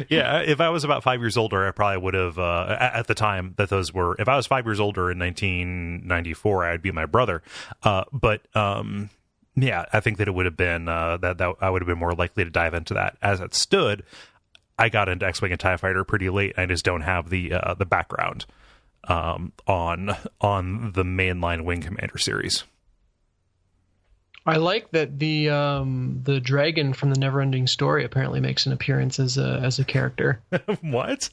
Yeah, if I was about 5 years older, I probably would have, at the time that those were, if I was 5 years older in 1994, I'd be my brother. Yeah, I think that it would have been, that I would have been more likely to dive into that. As it stood, I got into X-Wing and TIE Fighter pretty late. I just don't have the background on the mainline Wing Commander series. I like that the dragon from the Neverending Story apparently makes an appearance as a character. What?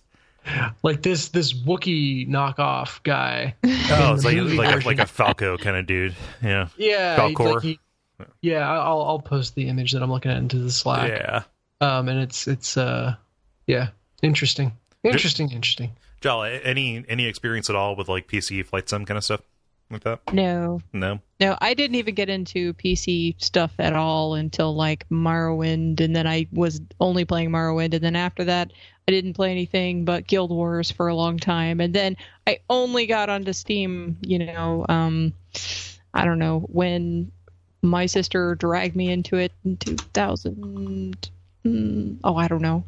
Like this Wookiee knockoff guy. Oh, it's like a Falco kind of dude. Yeah. Yeah. Falcor. I'll post the image that I'm looking at into the Slack. Yeah. And it's interesting. Jala, any experience at all with like PC flight sim kind of stuff like that? No, I didn't even get into PC stuff at all until like Morrowind, and then I was only playing Morrowind, and then after that I didn't play anything but Guild Wars for a long time, and then I only got onto Steam, I don't know, when my sister dragged me into it in 2000. I don't know.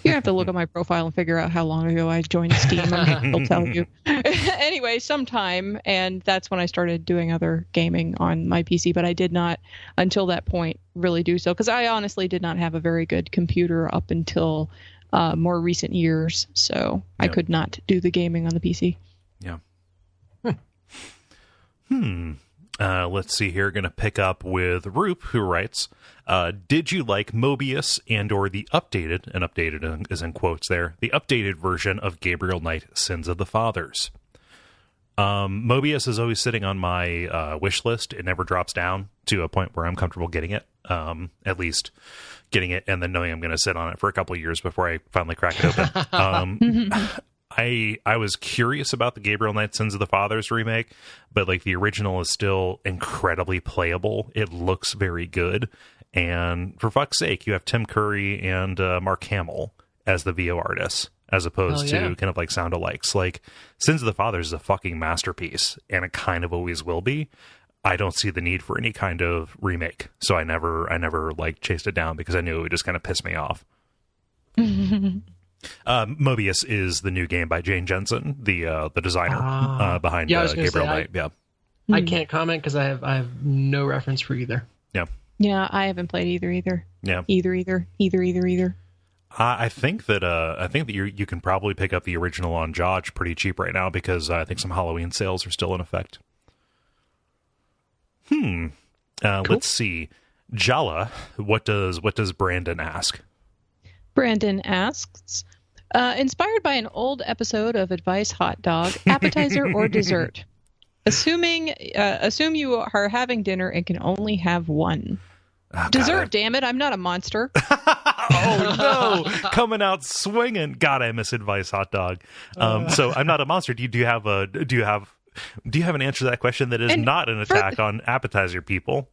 You have to look at my profile and figure out how long ago I joined Steam, and I'll tell you. Anyway, sometime, and that's when I started doing other gaming on my PC, but I did not, until that point, really do so, because I honestly did not have a very good computer up until more recent years, so I could not do the gaming on the PC. Yeah. Let's see here. Going to pick up with Roop, who writes, did you like Mobius and or the updated, and updated is in quotes there, the updated version of Gabriel Knight, Sins of the Fathers? Mobius is always sitting on my wish list. It never drops down to a point where I'm comfortable getting it, at least getting it, and then knowing I'm going to sit on it for a couple of years before I finally crack it open. I was curious about the Gabriel Knight Sins of the Fathers remake, but like the original is still incredibly playable. It looks very good. And for fuck's sake, you have Tim Curry and Mark Hamill as the VO artists, as opposed to kind of like sound-alikes. Like, Sins of the Fathers is a fucking masterpiece, and it kind of always will be. I don't see the need for any kind of remake, so I never like chased it down because I knew it would just kind of piss me off. Mobius is the new game by Jane Jensen, the designer behind Gabriel Knight. I can't comment because I have no reference for either. Yeah, I haven't played either. Yeah, either. I think that you can probably pick up the original on Jodge pretty cheap right now because I think some Halloween sales are still in effect. Cool. Let's see, Jala. What does Brandon ask? Brandon asks, inspired by an old episode of Advice Hot Dog, appetizer or dessert? Assume you are having dinner and can only have one. Oh, dessert, damn it! I'm not a monster. Oh no! Coming out swinging. God, I miss Advice Hot Dog. So I'm not a monster. Do you have an answer to that question that is not an attack on appetizer people?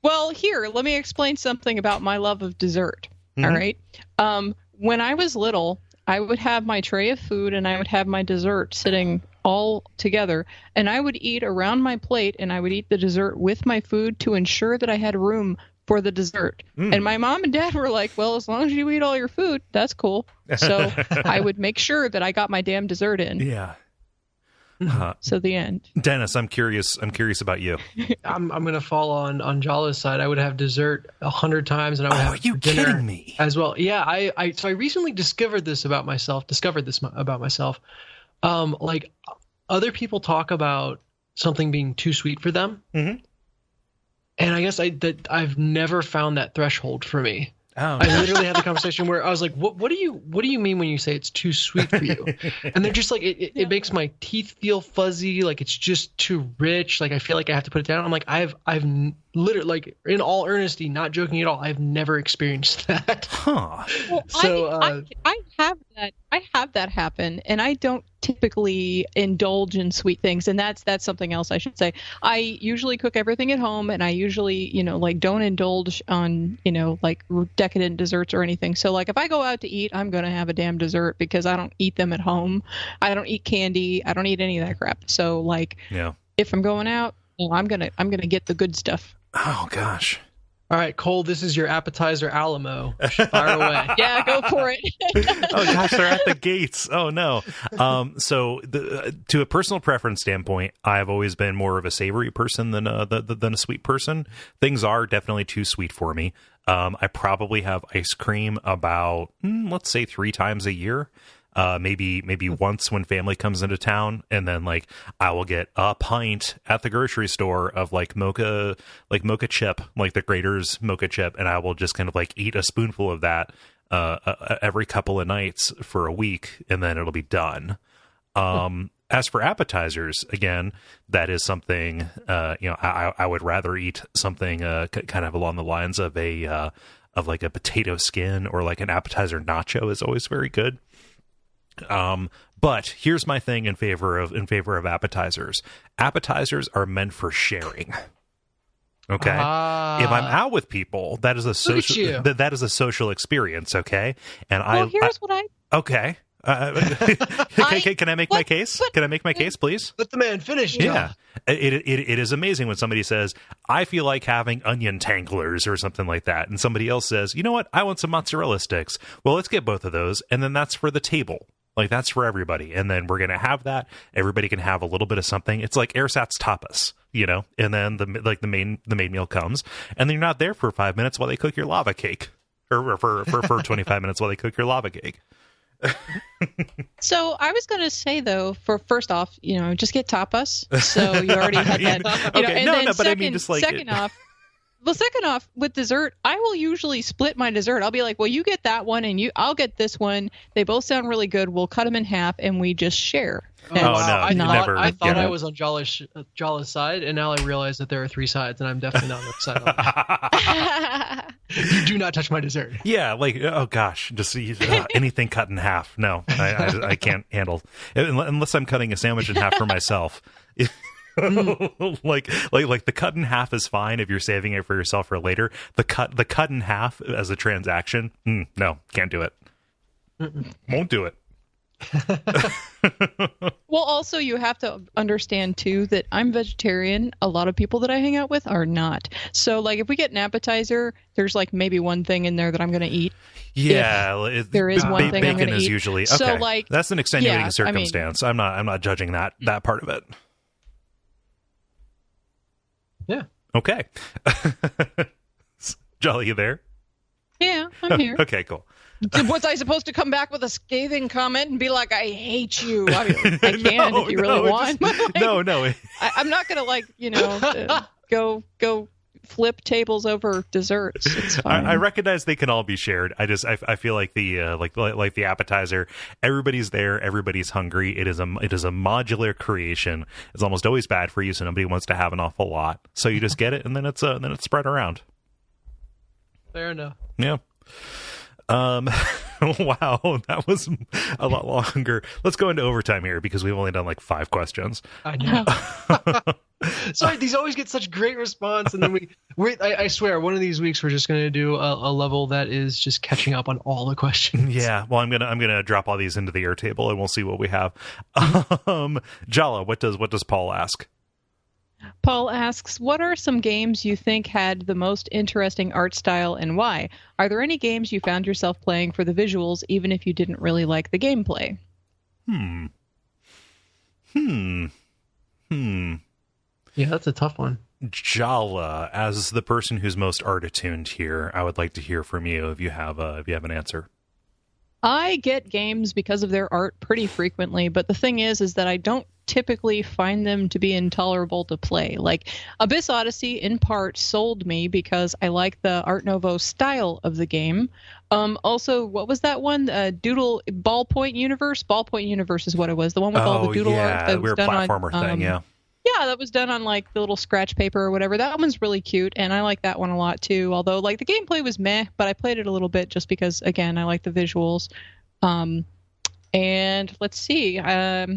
Well, here, let me explain something about my love of dessert. Mm-hmm. All right. When I was little, I would have my tray of food and I would have my dessert sitting all together, and I would eat around my plate, and I would eat the dessert with my food to ensure that I had room for the dessert. And my mom and dad were like, well, as long as you eat all your food, that's cool. So I would make sure that I got my damn dessert in. Yeah. So the end. Dennis, I'm curious about you. I'm gonna fall on Jala's side. I would have dessert 100 times, and I would have. Are you dinner kidding me? As well? Yeah. I recently discovered this about myself. Like, other people talk about something being too sweet for them, and I guess I've never found that threshold for me. Oh. I literally had the conversation where I was like, what do you mean when you say it's too sweet for you? And they're just like, it makes my teeth feel fuzzy. Like, it's just too rich. Like, I feel like I have to put it down. I'm like, I've literally, like, in all earnesty, not joking at all, I've never experienced that. Huh. Well, so I have that happen, and I don't typically indulge in sweet things, and that's something else I should say. I usually cook everything at home, and I usually, like, don't indulge on, like, decadent desserts or anything. So, like, if I go out to eat, I'm gonna have a damn dessert because I don't eat them at home. I don't eat candy. I don't eat any of that crap. So, like, if I'm going out, I'm gonna get the good stuff. Oh gosh. All right, Cole, this is your Appetizer Alamo. Fire away. Yeah, go for it. Oh gosh, they're at the gates. Oh no. So to a personal preference standpoint, I've always been more of a savory person than a sweet person. Things are definitely too sweet for me. I probably have ice cream about, let's say 3 times a year. Maybe once when family comes into town, and then like I will get a pint at the grocery store of like mocha chip, like the Grater's mocha chip, and I will just kind of like eat a spoonful of that every couple of nights for a week, and then it'll be done. As for appetizers, again, that is something I would rather eat something kind of along the lines of like a potato skin, or like an appetizer nacho is always very good. But here's my thing in favor of appetizers. Appetizers are meant for sharing. Okay. If I'm out with people, that is a social experience. Okay. And okay. Can I make my case? Can I make my case, please? Let the man finish. Yeah. It is amazing when somebody says, I feel like having onion tanglers or something like that. And somebody else says, you know what? I want some mozzarella sticks. Well, let's get both of those. And then that's for the table. Like, that's for everybody. And then we're going to have that. Everybody can have a little bit of something. It's like ersatz tapas, and then the main meal comes, and then you're not there for 5 minutes while they cook your lava cake, or for 25 minutes while they cook your lava cake. So I was going to say, though, for first off, just get tapas. So you already had that. Okay. And No, then but I mean, just like second off, with dessert, I will usually split my dessert. I'll be like, well, you get that one, and I'll get this one. They both sound really good. We'll cut them in half, and we just share. I thought I was on Jala's side, and now I realize that there are 3 sides, and I'm definitely not on the side of that. You do not touch my dessert. Yeah, like, oh gosh, just anything cut in half. No, I can't handle, unless I'm cutting a sandwich in half for myself. like the cut in half is fine if you're saving it for yourself for later. The cut in half as a transaction, no, can't do it. Won't do it. Well, also you have to understand too that I'm vegetarian. A lot of people that I hang out with are not. So like if we get an appetizer, there's like maybe one thing in there that I'm going to eat. Yeah, there is one thing I'm going to eat. Usually okay. So like that's an extenuating circumstance. I mean, I'm not judging that part of it. Yeah. Okay. Jolly, you there? Yeah, I'm here. Okay, cool. Was I supposed to come back with a scathing comment and be like, I hate you? I can if you really want. No. I'm not going to go flip tables over desserts. It's fine. I recognize they can all be shared. I feel like the like the appetizer, everybody's there, everybody's hungry. It is a modular creation. It's almost always bad for you, so nobody wants to have an awful lot. So you just get it, and then it's spread around. Fair enough. Yeah. Wow, that was a lot longer. Let's go into overtime here because we've only done like 5 questions. I know. Sorry, these always get such great response, and then I swear, one of these weeks we're just going to do a level that is just catching up on all the questions. Yeah, well, I'm gonna drop all these into the Airtable, and we'll see what we have. Jala, what does Paul ask? Paul asks, what are some games you think had the most interesting art style and why? Are there any games you found yourself playing for the visuals, even if you didn't really like the gameplay? Yeah, that's a tough one. Jala, as the person who's most art attuned here, I would like to hear from you if you have an answer. I get games because of their art pretty frequently, but the thing is that I don't typically find them to be intolerable to play. Like Abyss Odyssey in part sold me because I like the Art Nouveau style of the game. Also, what was that one? Doodle Ballpoint Universe? Ballpoint Universe is what it was. The one with all the doodle art that was done platformer on thing, yeah. Yeah, that was done on like the little scratch paper or whatever. That one's really cute, and I like that one a lot too. Although like the gameplay was meh, but I played it a little bit just because, again, I like the visuals. And let's see, that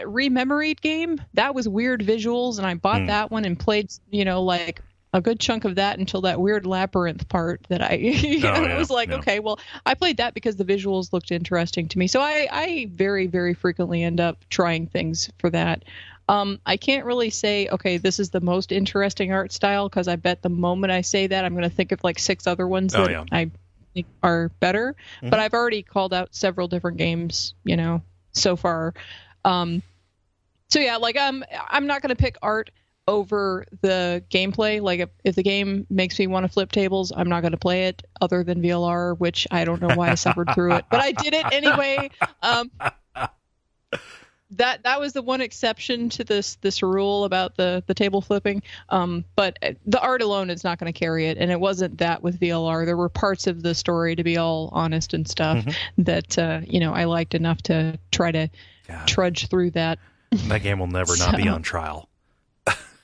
Rememoried game, that was weird visuals, and I bought that one and played, like a good chunk of that until that weird labyrinth part that I was like, okay, well, I played that because the visuals looked interesting to me. So I very, very frequently end up trying things for that. I can't really say, okay, this is the most interesting art style, because I bet the moment I say that, I'm going to think of like 6 other ones that I think are better. Mm-hmm. But I've already called out several different games, so far. So yeah, like I'm not going to pick art over the gameplay. Like if the game makes me want to flip tables, I'm not going to play it, other than VLR, which I don't know why I suffered through it, but I did it anyway. That was the one exception to this rule about the table flipping. But the art alone is not going to carry it, and it wasn't that with VLR. There were parts of the story, to be all honest and stuff, that I liked enough to try to trudge through that. That game will never not be on trial.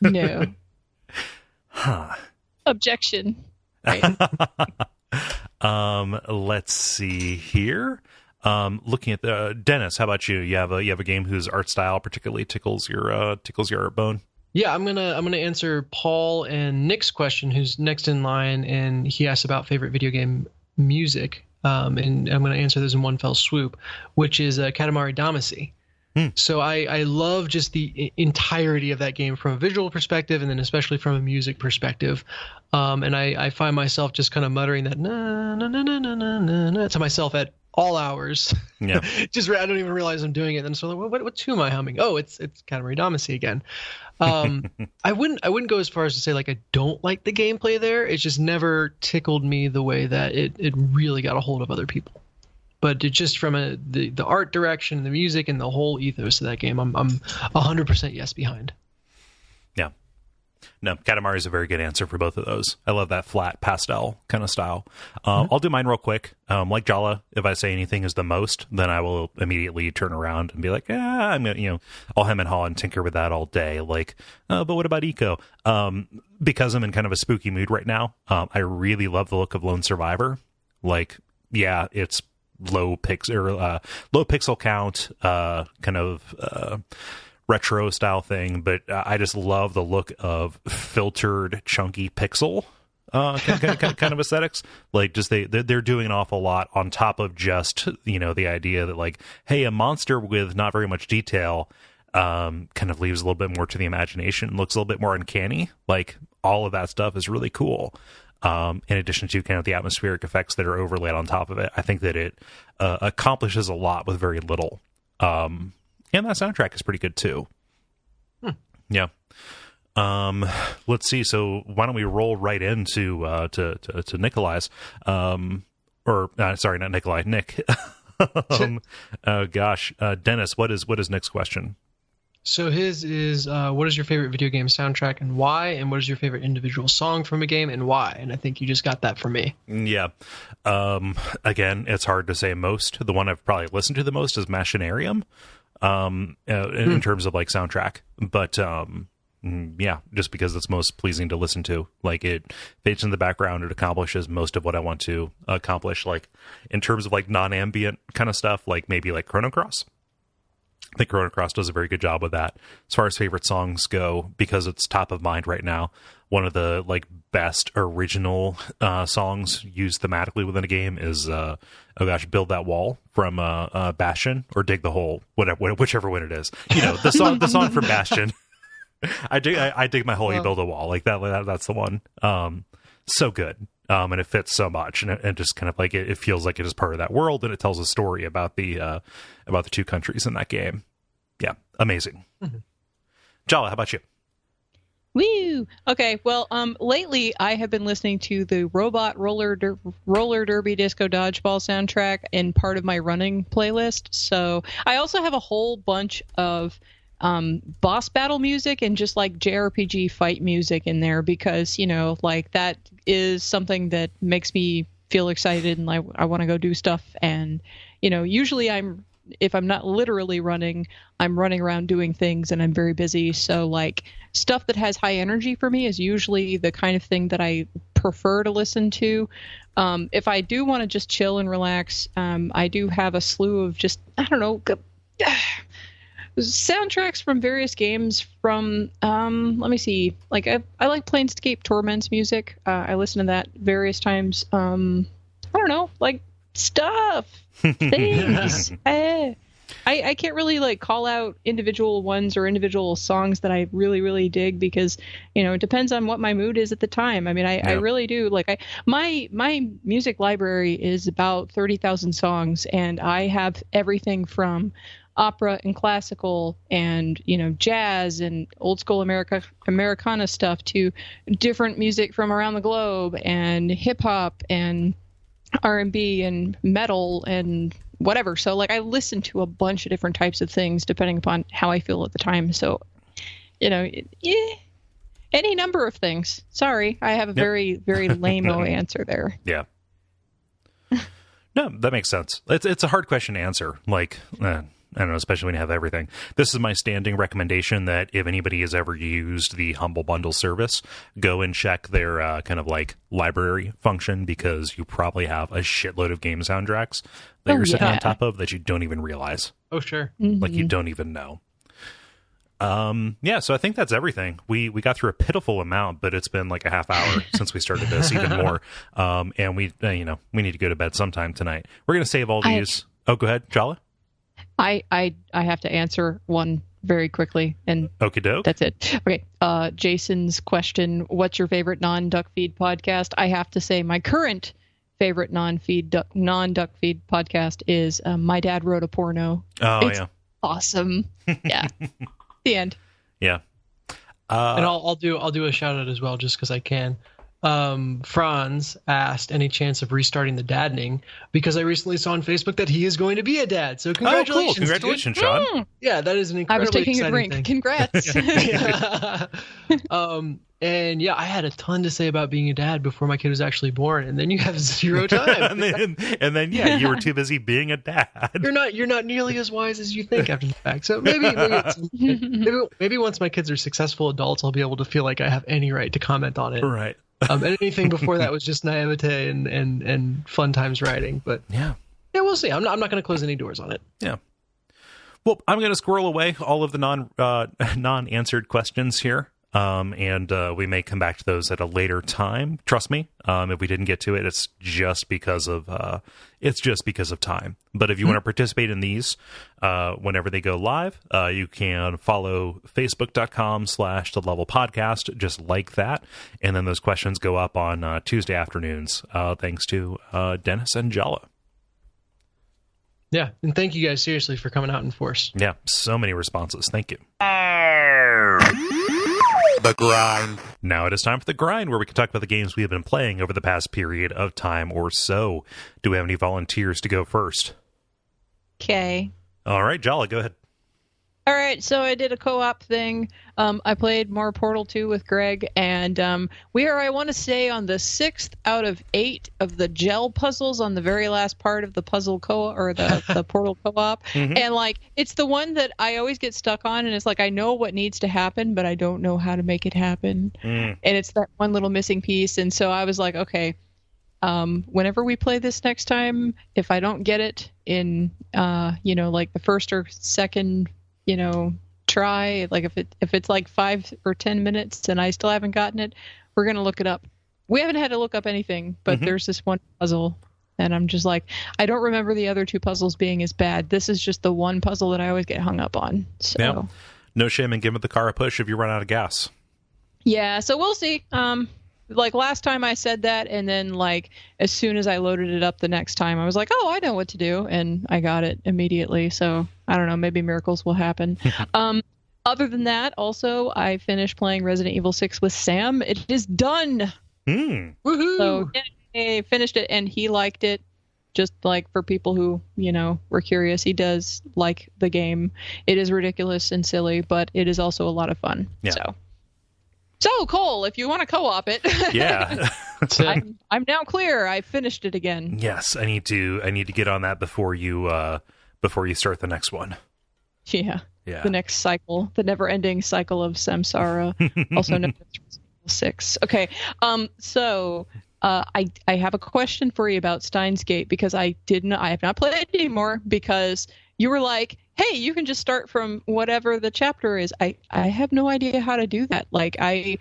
No. Objection. Right. Let's see here. Looking at the Dennis, how about you? You have a game whose art style particularly tickles your art bone? Yeah, I'm gonna answer Paul and Nick's question, who's next in line, and he asked about favorite video game music. And I'm gonna answer those in one fell swoop, which is Katamari Damacy. So I love just the entirety of that game from a visual perspective, and then especially from a music perspective. And I find myself just kind of muttering that na na na na na na na to myself at all hours. Yeah. Just I don't even realize I'm doing it. And so like, what tune am I humming? Oh, it's Katamari Damacy again. I wouldn't go as far as to say like I don't like the gameplay there. It's just never tickled me the way that it really got a hold of other people. But it just from the art direction, the music, and the whole ethos of that game, I'm 100% yes behind. Yeah. No, Katamari is a very good answer for both of those. I love that flat pastel kind of style. I'll do mine real quick. Like Jala, if I say anything is the most, then I will immediately turn around and be like, I'm gonna, I'll hem and haw and tinker with that all day. Like, but what about Eco? Because I'm in kind of a spooky mood right now. I really love the look of Lone Survivor. Like, yeah, it's low pixel count, kind of retro style thing, but I just love the look of filtered chunky pixel kind of aesthetics. Like just they're doing an awful lot on top of just the idea that like, hey, a monster with not very much detail kind of leaves a little bit more to the imagination, looks a little bit more uncanny. Like all of that stuff is really cool. In addition to kind of the atmospheric effects that are overlaid on top of it, I think that it accomplishes a lot with very little. And that soundtrack is pretty good too. Yeah. Let's see. So why don't we roll right into to Nikolai's? Sorry, not Nikolai. Nick. Dennis, what is Nick's question? So his is, what is your favorite video game soundtrack and why? And what is your favorite individual song from a game and why? And I think you just got that from me. Yeah. Again, it's hard to say most. The one I've probably listened to the most is Machinarium, in terms of like soundtrack. But yeah, just because it's most pleasing to listen to. Like it fades in the background. It accomplishes most of what I want to accomplish. Like in terms of like non-ambient kind of stuff, like maybe like Chrono Cross. I think Chrono Cross does a very good job with that. As far as favorite songs go, because it's top of mind right now, one of the like best original songs used thematically within a game is Build That Wall from Bastion, or Dig the Hole, whichever one it is. The song from Bastion. I dig my hole, you build a wall. Like that's the one. So good. And it fits so much, and just kind of like it feels like it is part of that world, and it tells a story about the two countries in that game. Yeah, amazing. Mm-hmm. Jala, how about you? Woo! Okay, well, lately I have been listening to the Robot Roller Derby Disco Dodgeball soundtrack in part of my running playlist. So I also have a whole bunch of boss battle music and just like JRPG fight music in there, because like that is something that makes me feel excited and I want to go do stuff. And usually I'm if I'm not literally running, I'm running around doing things and I'm very busy. So like stuff that has high energy for me is usually the kind of thing that I prefer to listen to. If I do want to just chill and relax, I do have a slew of just, I don't know, soundtracks from various games from, let me see, like I like Planescape Torment's music. I listen to that various times. I don't know, like stuff, things. I can't really like call out individual ones or individual songs that I really, really dig because, you know, it depends on what my mood is at the time. I mean, I really do. Like my music library is about 30,000 songs, and I have everything from opera and classical and, you know, jazz and old school Americana stuff to different music from around the globe and hip hop and R&B and metal and whatever. So like I listen to a bunch of different types of things depending upon how I feel at the time. So, you know, any number of things. Sorry, I have a very, very lame-o answer there. Yeah. No, that makes sense. It's a hard question to answer. Like, I don't know, especially when you have everything. This is my standing recommendation that if anybody has ever used the Humble Bundle service, go and check their kind of like library function, because you probably have a shitload of game soundtracks that you're sitting on top of that you don't even realize. Oh, sure. Mm-hmm. Like you don't even know. So I think that's everything. We got through a pitiful amount, but it's been like a half hour since we started this, even more. And we need to go to bed sometime tonight. We're going to save all these. Oh, go ahead, Jala. I have to answer one very quickly, and okie doke. That's it. Okay. Jason's question: what's your favorite non-Duckfeed podcast? I have to say my current favorite non-Duckfeed podcast is My Dad Wrote a Porno. Oh, it's awesome. Yeah. The end. Yeah. And I'll do a shout out as well, just because I can. Franz asked any chance of restarting the dadning, because I recently saw on Facebook that he is going to be a dad. So congratulations. Oh, cool. Congratulations, Sean. Yeah, that is an incredibly exciting I was taking a drink. Thing. Congrats. And yeah, I had a ton to say about being a dad before my kid was actually born, and then you have zero time. and then you were too busy being a dad. You're not nearly as wise as you think after the fact. So maybe once my kids are successful adults, I'll be able to feel like I have any right to comment on it. Right. And anything before that was just naivete and fun times writing. But yeah, we'll see. I'm not going to close any doors on it. Yeah. Well, I'm going to squirrel away all of the non-answered questions here. And we may come back to those at a later time. Trust me. If we didn't get to it, it's just because of time. But if you want to participate in these, whenever they go live, you can follow facebook.com/thelevelpodcast, just like that. And then those questions go up on Tuesday afternoons, thanks to Dennis and Jala. Yeah. And thank you guys seriously for coming out in force. Yeah. So many responses. Thank you. The grind. Now it is time for the grind, where we can talk about the games we have been playing over the past period of time or so. Do we have any volunteers to go first? Okay. All right, Jala, go ahead. All right, so I did a co-op thing. I played more Portal 2 with Greg, and we are, I want to say, on the 6th out of 8 of the gel puzzles on the very last part of the puzzle or the Portal co-op. Mm-hmm. And like, it's the one that I always get stuck on, and it's like, I know what needs to happen, but I don't know how to make it happen. And it's that one little missing piece. And so I was like, okay, whenever we play this next time, if I don't get it in, like the first or second try, like if it's like 5 or 10 minutes and I still haven't gotten it, we're going to look it up. We haven't had to look up anything, but there's this one puzzle, and I'm just like, I don't remember the other 2 puzzles being as bad. This is just the one puzzle that I always get hung up on. So yeah. No shame in giving the car a push if you run out of gas. Yeah, so we'll see. Like last time I said that, and then like as soon as I loaded it up the next time, I was like, oh, I know what to do, and I got it immediately. So I don't know, maybe miracles will happen. Other than that, also I finished playing Resident Evil 6 with Sam. It is done. Woohoo! So I finished it, and he liked it. Just like for people who were curious, he does like the game. It is ridiculous and silly, but it is also a lot of fun. Yeah. So Cole, if you want to co-op it, yeah, I'm now clear. I finished it again. Yes, I need to get on that before you before you start the next one. Yeah. Yeah. The next cycle, the never-ending cycle of samsara, also known as 6. Okay. So I have a question for you about Steins Gate, because I have not played it anymore, because you were like, hey, you can just start from whatever the chapter is. I have no idea how to do that. Like, I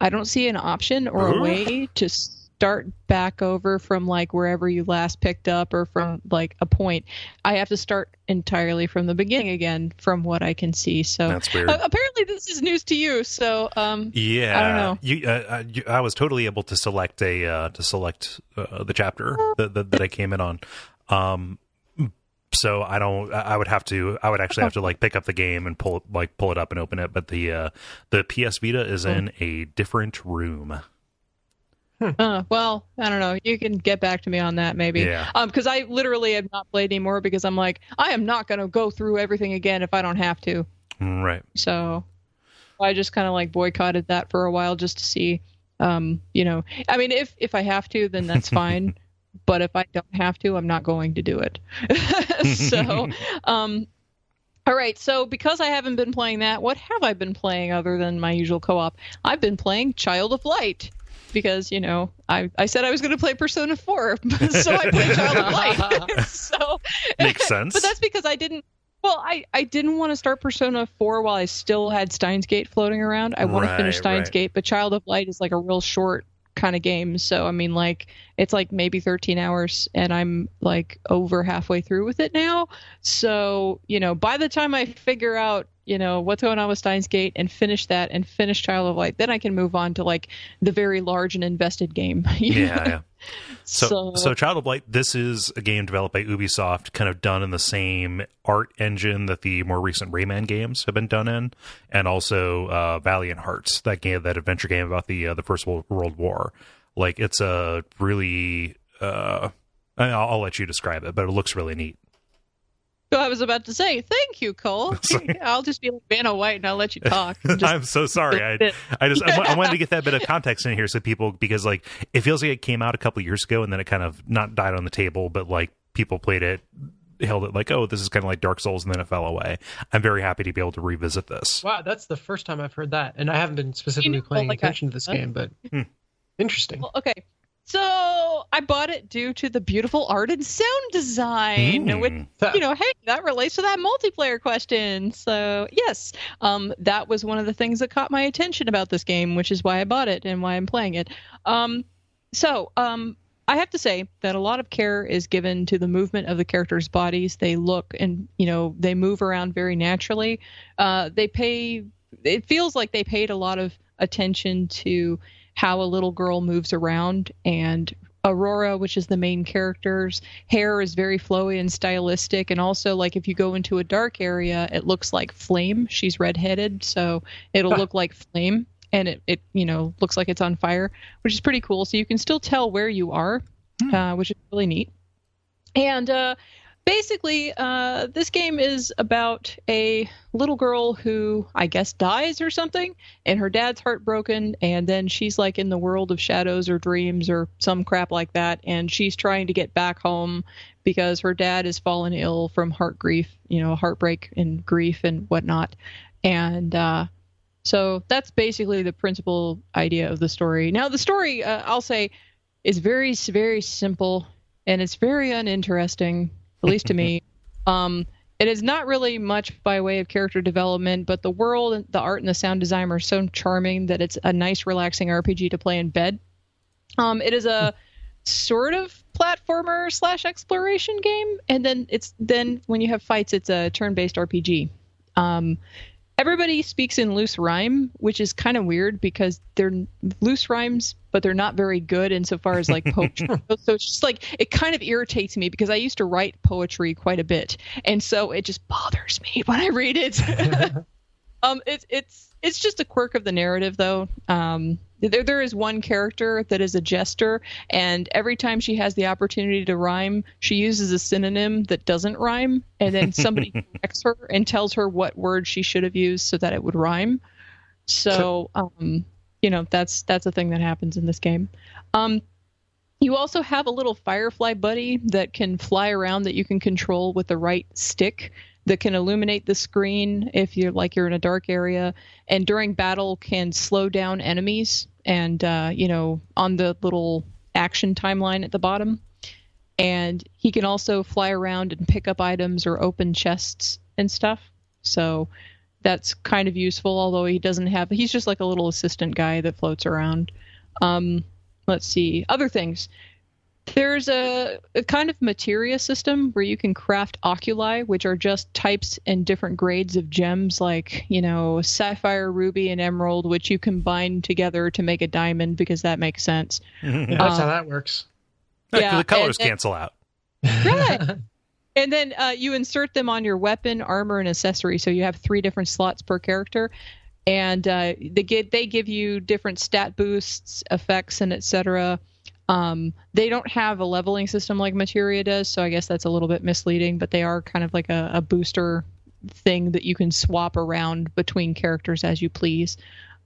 don't see an option or a way to start back over from like wherever you last picked up, or from like a point. I have to start entirely from the beginning again, from what I can see. So that's weird. Apparently this is news to you. So yeah, I don't know. I was totally able to select the chapter that I came in on. So I would actually have to like pick up the game and pull it up and open it. But the PS Vita is in a different room. Well, I don't know. You can get back to me on that maybe. Yeah. Because I literally have not played anymore, because I'm like, I am not going to go through everything again if I don't have to. Right. So I just kind of like boycotted that for a while just to see, I mean, if I have to, then that's fine. But if I don't have to, I'm not going to do it. So, all right. So because I haven't been playing that, what have I been playing other than my usual co-op? I've been playing Child of Light. Because, I said I was going to play Persona 4, so I played Child of Light. So makes sense. But that's because I didn't want to start Persona 4 while I still had Steins Gate floating around. I want to finish Steins Gate, but Child of Light is like a real short kind of game. So, I mean, like, it's like maybe 13 hours, and I'm like over halfway through with it now. So, by the time I figure out, what's going on with Steins Gate and finish that and finish Child of Light, then I can move on to like the very large and invested game. Yeah. So Child of Light, this is a game developed by Ubisoft, kind of done in the same art engine that the more recent Rayman games have been done in, and also Valiant Hearts, that adventure game about the First World War. Like, it's a really I'll let you describe it, but it looks really neat. So I was about to say, thank you, Cole. I'll just be like Vanna White and I'll let you talk. I'm so sorry. I wanted to get that bit of context in here so people, because like it feels like it came out a couple years ago and then it kind of not died on the table, but like people played it, held it like, oh, this is kind of like Dark Souls, and then it fell away. I'm very happy to be able to revisit this. Wow, that's the first time I've heard that, and I haven't been specifically paying attention to this game, but interesting. Well, okay. So I bought it due to the beautiful art and sound design, which, hey, that relates to that multiplayer question. So yes, that was one of the things that caught my attention about this game, which is why I bought it and why I'm playing it. So I have to say that a lot of care is given to the movement of the characters' bodies. They look and, they move around very naturally. It feels like they paid a lot of attention to how a little girl moves around, and Aurora, which is the main character's hair, is very flowy and stylistic, and also like if you go into a dark area, it looks like flame. She's redheaded, so it'll look like flame, and it looks like it's on fire, which is pretty cool. So you can still tell where you are, which is really neat. And basically, this game is about a little girl who, I guess, dies or something, and her dad's heartbroken, and then she's like in the world of shadows or dreams or some crap like that, and she's trying to get back home because her dad has fallen ill from heartbreak and grief and whatnot. And so that's basically the principal idea of the story. Now, the story, I'll say, is very, very simple, and it's very uninteresting, at least to me. It is not really much by way of character development, but the world, and the art, and the sound design are so charming that it's a nice, relaxing RPG to play in bed. It is a sort of platformer / exploration game, and then when you have fights, it's a turn-based RPG. Everybody speaks in loose rhyme, which is kind of weird because they're loose rhymes, but they're not very good insofar as like poetry. So it's just like, it kind of irritates me because I used to write poetry quite a bit. And so it just bothers me when I read it. It's just a quirk of the narrative, though. There is one character that is a jester, and every time she has the opportunity to rhyme, she uses a synonym that doesn't rhyme, and then somebody corrects her and tells her what word she should have used so that it would rhyme. So, that's a thing that happens in this game. You also have a little firefly buddy that can fly around that you can control with the right stick that can illuminate the screen if you're in a dark area, and during battle can slow down enemies and, on the little action timeline at the bottom. And he can also fly around and pick up items or open chests and stuff. So that's kind of useful, although he's just like a little assistant guy that floats around. Let's see. Other things. There's a kind of materia system where you can craft oculi, which are just types and different grades of gems, like, sapphire, ruby, and emerald, which you combine together to make a diamond, because that makes sense. Yeah, that's how that works. Yeah, the colors cancel out. Right. And then you insert them on your weapon, armor, and accessory. So you have 3 different slots per character. And they give you different stat boosts, effects, and etc. They don't have a leveling system like materia does, so I guess that's a little bit misleading, but they are kind of like a booster thing that you can swap around between characters as you please.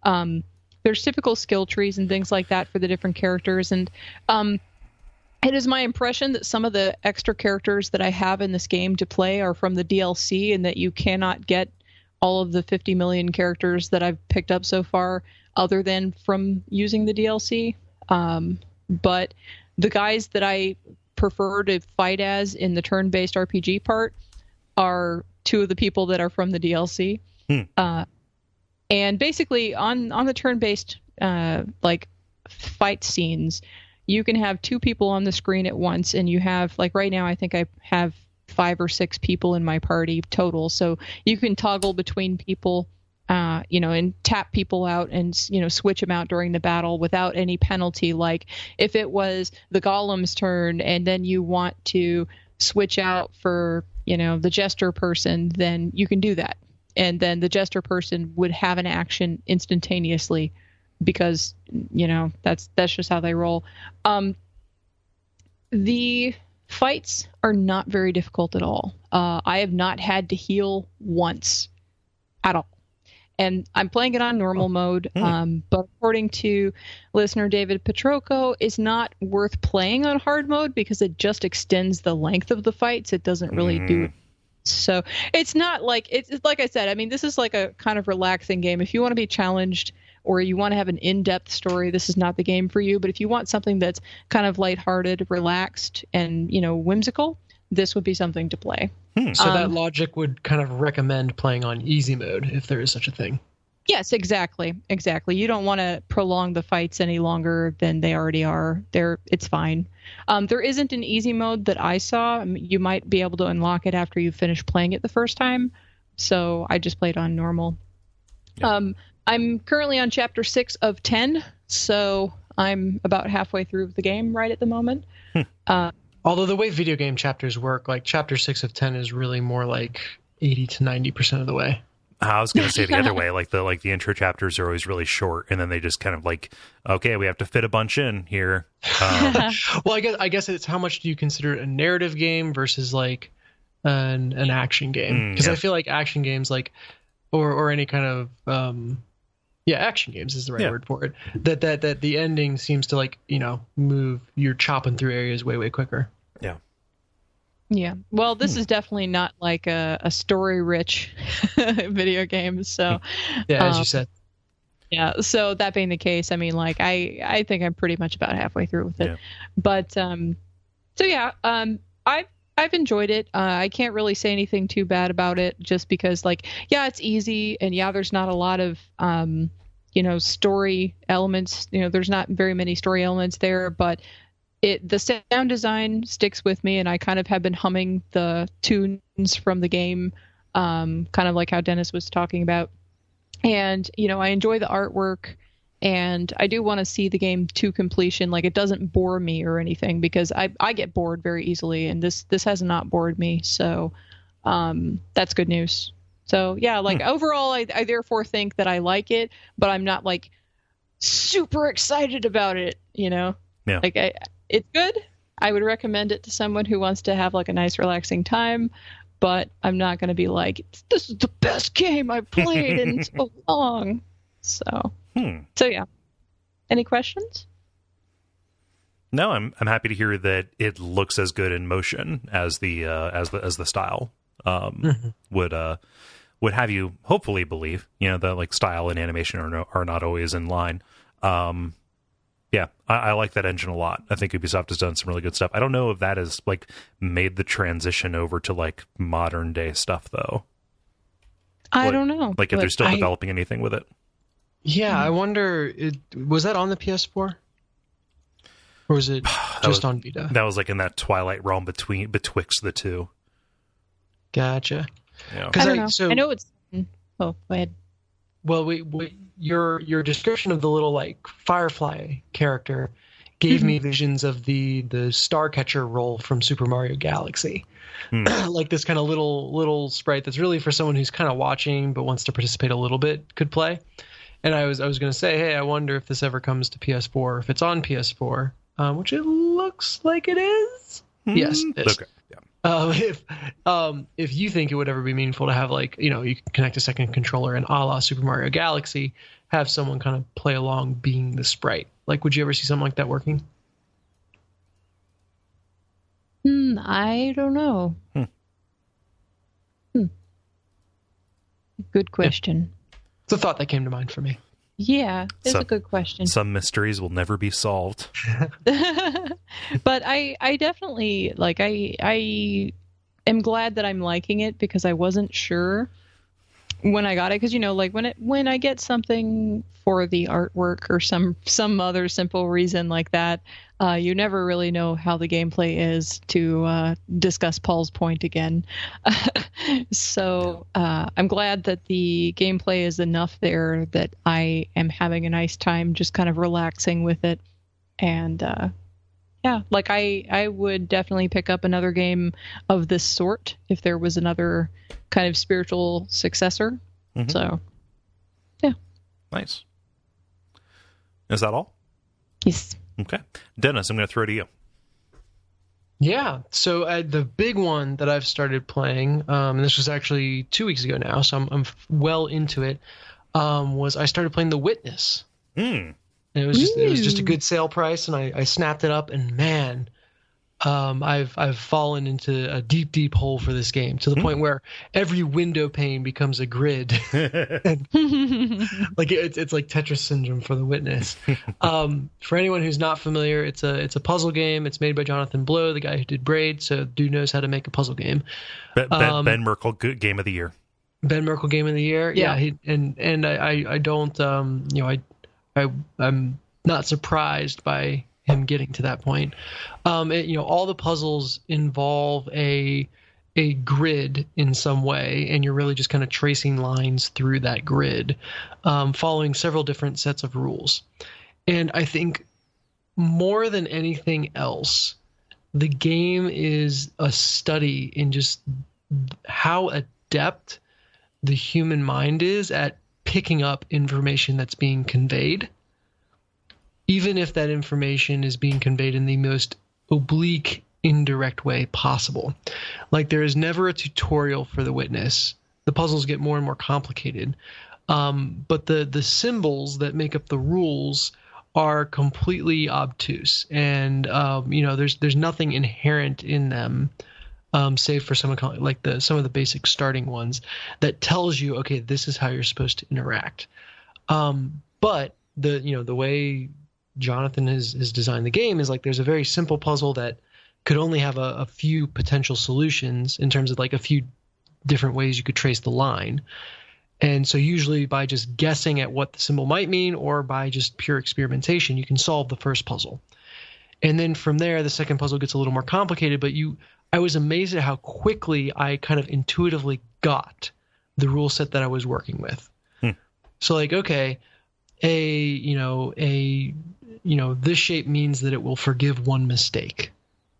There's typical skill trees and things like that for the different characters, and it is my impression that some of the extra characters that I have in this game to play are from the DLC, and that you cannot get all of the 50 million characters that I've picked up so far other than from using the DLC. But the guys that I prefer to fight as in the turn-based RPG part are 2 of the people that are from the DLC. And basically on the turn-based fight scenes, you can have 2 people on the screen at once, and you have, like right now I think I have 5 or 6 people in my party total. So you can toggle between people, and tap people out and, switch them out during the battle without any penalty. Like if it was the golem's turn and then you want to switch out for, the jester person, then you can do that. And then the jester person would have an action instantaneously because, that's just how they roll. The fights are not very difficult at all. I have not had to heal once at all. And I'm playing it on normal mode, but according to listener David Petrocco, it's not worth playing on hard mode because it just extends the length of the fights. It doesn't really do it. So it's not like, it's like I said, I mean, this is like a kind of relaxing game. If you want to be challenged or you want to have an in-depth story, this is not the game for you. But if you want something that's kind of lighthearted, relaxed, and, whimsical, this would be something to play. So that logic would kind of recommend playing on easy mode, if there is such a thing. Yes, exactly. You don't want to prolong the fights any longer than they already are. It's fine. There isn't an easy mode that I saw. You might be able to unlock it after you finish playing it the first time. So I just played on normal. Yeah. I'm currently on chapter 6 of 10, so I'm about halfway through the game right at the moment. Although the way video game chapters work, like chapter 6 of 10 is really more like 80 to 90% of the way. I was going to say the other way, like the intro chapters are always really short, and then they just kind of like, okay, we have to fit a bunch in here. Well, I guess it's how much do you consider it a narrative game versus like an action game? Because I feel like action games, like or any kind of action games is the right word for it. That the ending seems to like move. You're chopping through areas way quicker. Yeah. Yeah. Well, this is definitely not like a story-rich video game. So, as you said. Yeah. So that being the case, I mean, like I think I'm pretty much about halfway through with it. Yeah. But I've enjoyed it. I can't really say anything too bad about it, just because it's easy, and there's not a lot of story elements. There's not very many story elements there, but the sound design sticks with me, and I kind of have been humming the tunes from the game, kind of like how Dennis was talking about. And, I enjoy the artwork, and I do want to see the game to completion. Like, it doesn't bore me or anything, because I get bored very easily, and this has not bored me. So that's good news. So, overall, I therefore think that I like it, but I'm not, super excited about it, Yeah. It's good. I would recommend it to someone who wants to have a nice relaxing time, but I'm not going to be like, this is the best game I've played in so long. So yeah. Any questions? No, I'm happy to hear that it looks as good in motion as the style would have you hopefully believe. That like style and animation are not always in line. Yeah, I like that engine a lot. I think Ubisoft has done some really good stuff. I don't know if that has like made the transition over to like modern day stuff though. I don't know. Like if they're still developing anything with it. Yeah, I wonder. Was that on the PS4? Or was it just on Vita? That was like in that twilight realm betwixt the two. Gotcha. Yeah. I don't know. I know it's. Oh, go ahead. Well, your description of the little like Firefly character gave me visions of the Starcatcher role from Super Mario Galaxy. Like this kind of little sprite that's really for someone who's kind of watching but wants to participate a little bit could play. And I was going to say, hey, I wonder if this ever comes to PS4, if it's on PS4, which it looks like it is. Yes, it is. Okay. If you think it would ever be meaningful to have like, you can connect a second controller and a la Super Mario Galaxy, have someone kind of play along being the sprite. Like, would you ever see something like that working? I don't know. Good question. Yeah. It's a thought that came to mind for me. Yeah, it's a good question. Some mysteries will never be solved. But I definitely I am glad that I'm liking it because I wasn't sure when I got it, because like when I get something for the artwork or some other simple reason like that, you never really know how the gameplay is, to discuss Paul's point again. So I'm glad that the gameplay is enough there that I am having a nice time just kind of relaxing with it. And yeah, like I would definitely pick up another game of this sort if there was another kind of spiritual successor. So yeah. Nice. Is that all? Yes. Okay. Dennis, I'm going to throw to you. Yeah. So the big one that I've started playing, and this was actually 2 weeks ago now, so I'm well into it, was I started playing The Witness. And it was just a good sale price, and I snapped it up, and man, I've fallen into a deep hole for this game, to the point where every window pane becomes a grid. Like it's like Tetris syndrome for The Witness. For anyone who's not familiar, it's a puzzle game. It's made by Jonathan Blow, the guy who did Braid, so dude knows how to make a puzzle game. Ben Merkle, good game of the year. Ben Merkle, game of the year. Yeah. I don't I'm not surprised by him getting to that point. All the puzzles involve a grid in some way, and you're really just kind of tracing lines through that grid, following several different sets of rules. And I think more than anything else, the game is a study in just how adept the human mind is at picking up information that's being conveyed, even if that information is being conveyed in the most oblique, indirect way possible. Like, there is never a tutorial for The Witness. The puzzles get more and more complicated. But the symbols that make up the rules are completely obtuse. And, there's nothing inherent in them, save for some of the basic starting ones, that tells you, okay, this is how you're supposed to interact. But the way Jonathan has designed the game is like there's a very simple puzzle that could only have a few potential solutions in terms of like a few different ways you could trace the line. And so usually by just guessing at what the symbol might mean, or by just pure experimentation, you can solve the first puzzle. And then from there, the second puzzle gets a little more complicated, but I was amazed at how quickly I kind of intuitively got the rule set that I was working with. So like, okay, this shape means that it will forgive one mistake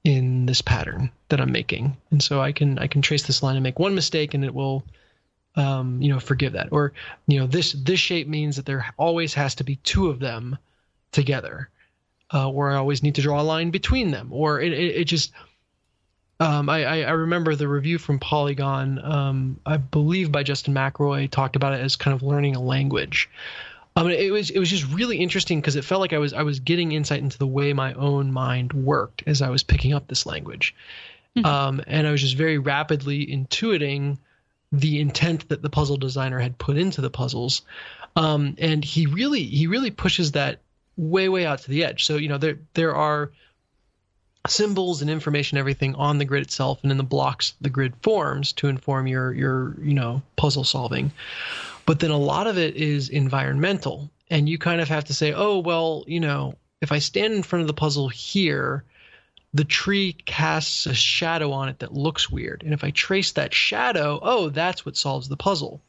in this pattern that I'm making. And so I can trace this line and make one mistake, and it will, forgive that. Or, this shape means that there always has to be two of them together, or I always need to draw a line between them. Or it just, I remember the review from Polygon, I believe by Justin McElroy, talked about it as kind of learning a language. It was just really interesting because it felt like I was getting insight into the way my own mind worked as I was picking up this language. And I was just very rapidly intuiting the intent that the puzzle designer had put into the puzzles. And he really pushes that way out to the edge. So, there are symbols and information, everything on the grid itself and in the blocks the grid forms to inform your puzzle solving. But then a lot of it is environmental, and you kind of have to say, oh, well, if I stand in front of the puzzle here, the tree casts a shadow on it that looks weird. And if I trace that shadow, oh, that's what solves the puzzle.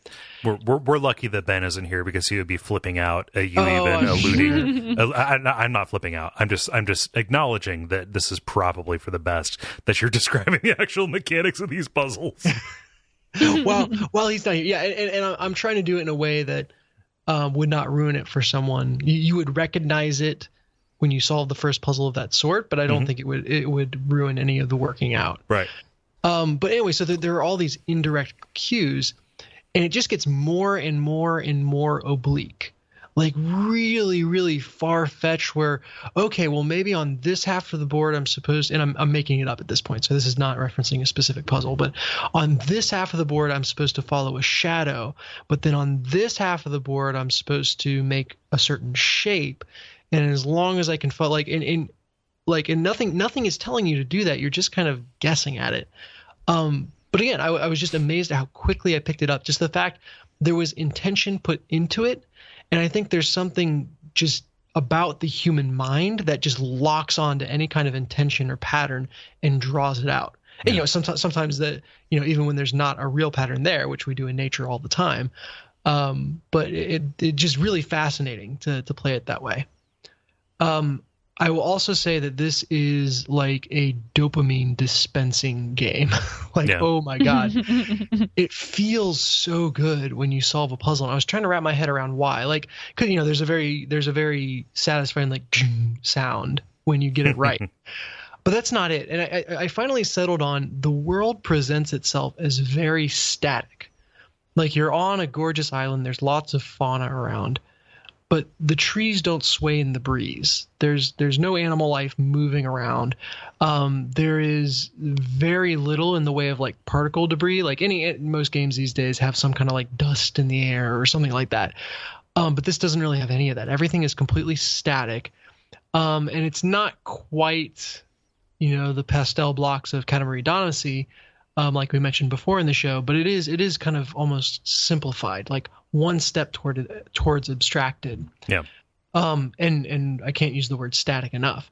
We're lucky that Ben isn't here because he would be flipping out at you even alluding. Sure. I'm not flipping out. I'm just acknowledging that this is probably for the best that you're describing the actual mechanics of these puzzles. Well, he's not here. Yeah, and I'm trying to do it in a way that would not ruin it for someone. You would recognize it when you solve the first puzzle of that sort, but I don't think it would ruin any of the working out. Right. But anyway, so there are all these indirect cues, and it just gets more and more and more oblique. Like really, really far-fetched where, okay, well, maybe on this half of the board I'm supposed – and I'm making it up at this point, so this is not referencing a specific puzzle. But on this half of the board I'm supposed to follow a shadow. But then on this half of the board I'm supposed to make a certain shape. And as long as I can follow – and nothing is telling you to do that. You're just kind of guessing at it. But again, I was just amazed at how quickly I picked it up. Just the fact there was intention put into it. And I think there's something just about the human mind that just locks on to any kind of intention or pattern and draws it out. Yeah. And, sometimes that, even when there's not a real pattern there, which we do in nature all the time. But it just really fascinating to play it that way. I will also say that this is like a dopamine dispensing game. Oh my God, it feels so good when you solve a puzzle. And I was trying to wrap my head around why, cause there's a very satisfying sound when you get it right, but that's not it. And I finally settled on the world presents itself as very static. Like you're on a gorgeous island. There's lots of fauna around. But the trees don't sway in the breeze. There's no animal life moving around. There is very little in the way of particle debris. Most games these days have some kind of dust in the air or something like that. But this doesn't really have any of that. Everything is completely static. And it's not quite, the pastel blocks of Katamari Damacy, like we mentioned before in the show, but it is kind of almost simplified, one step towards abstracted. Yeah. And I can't use the word static enough.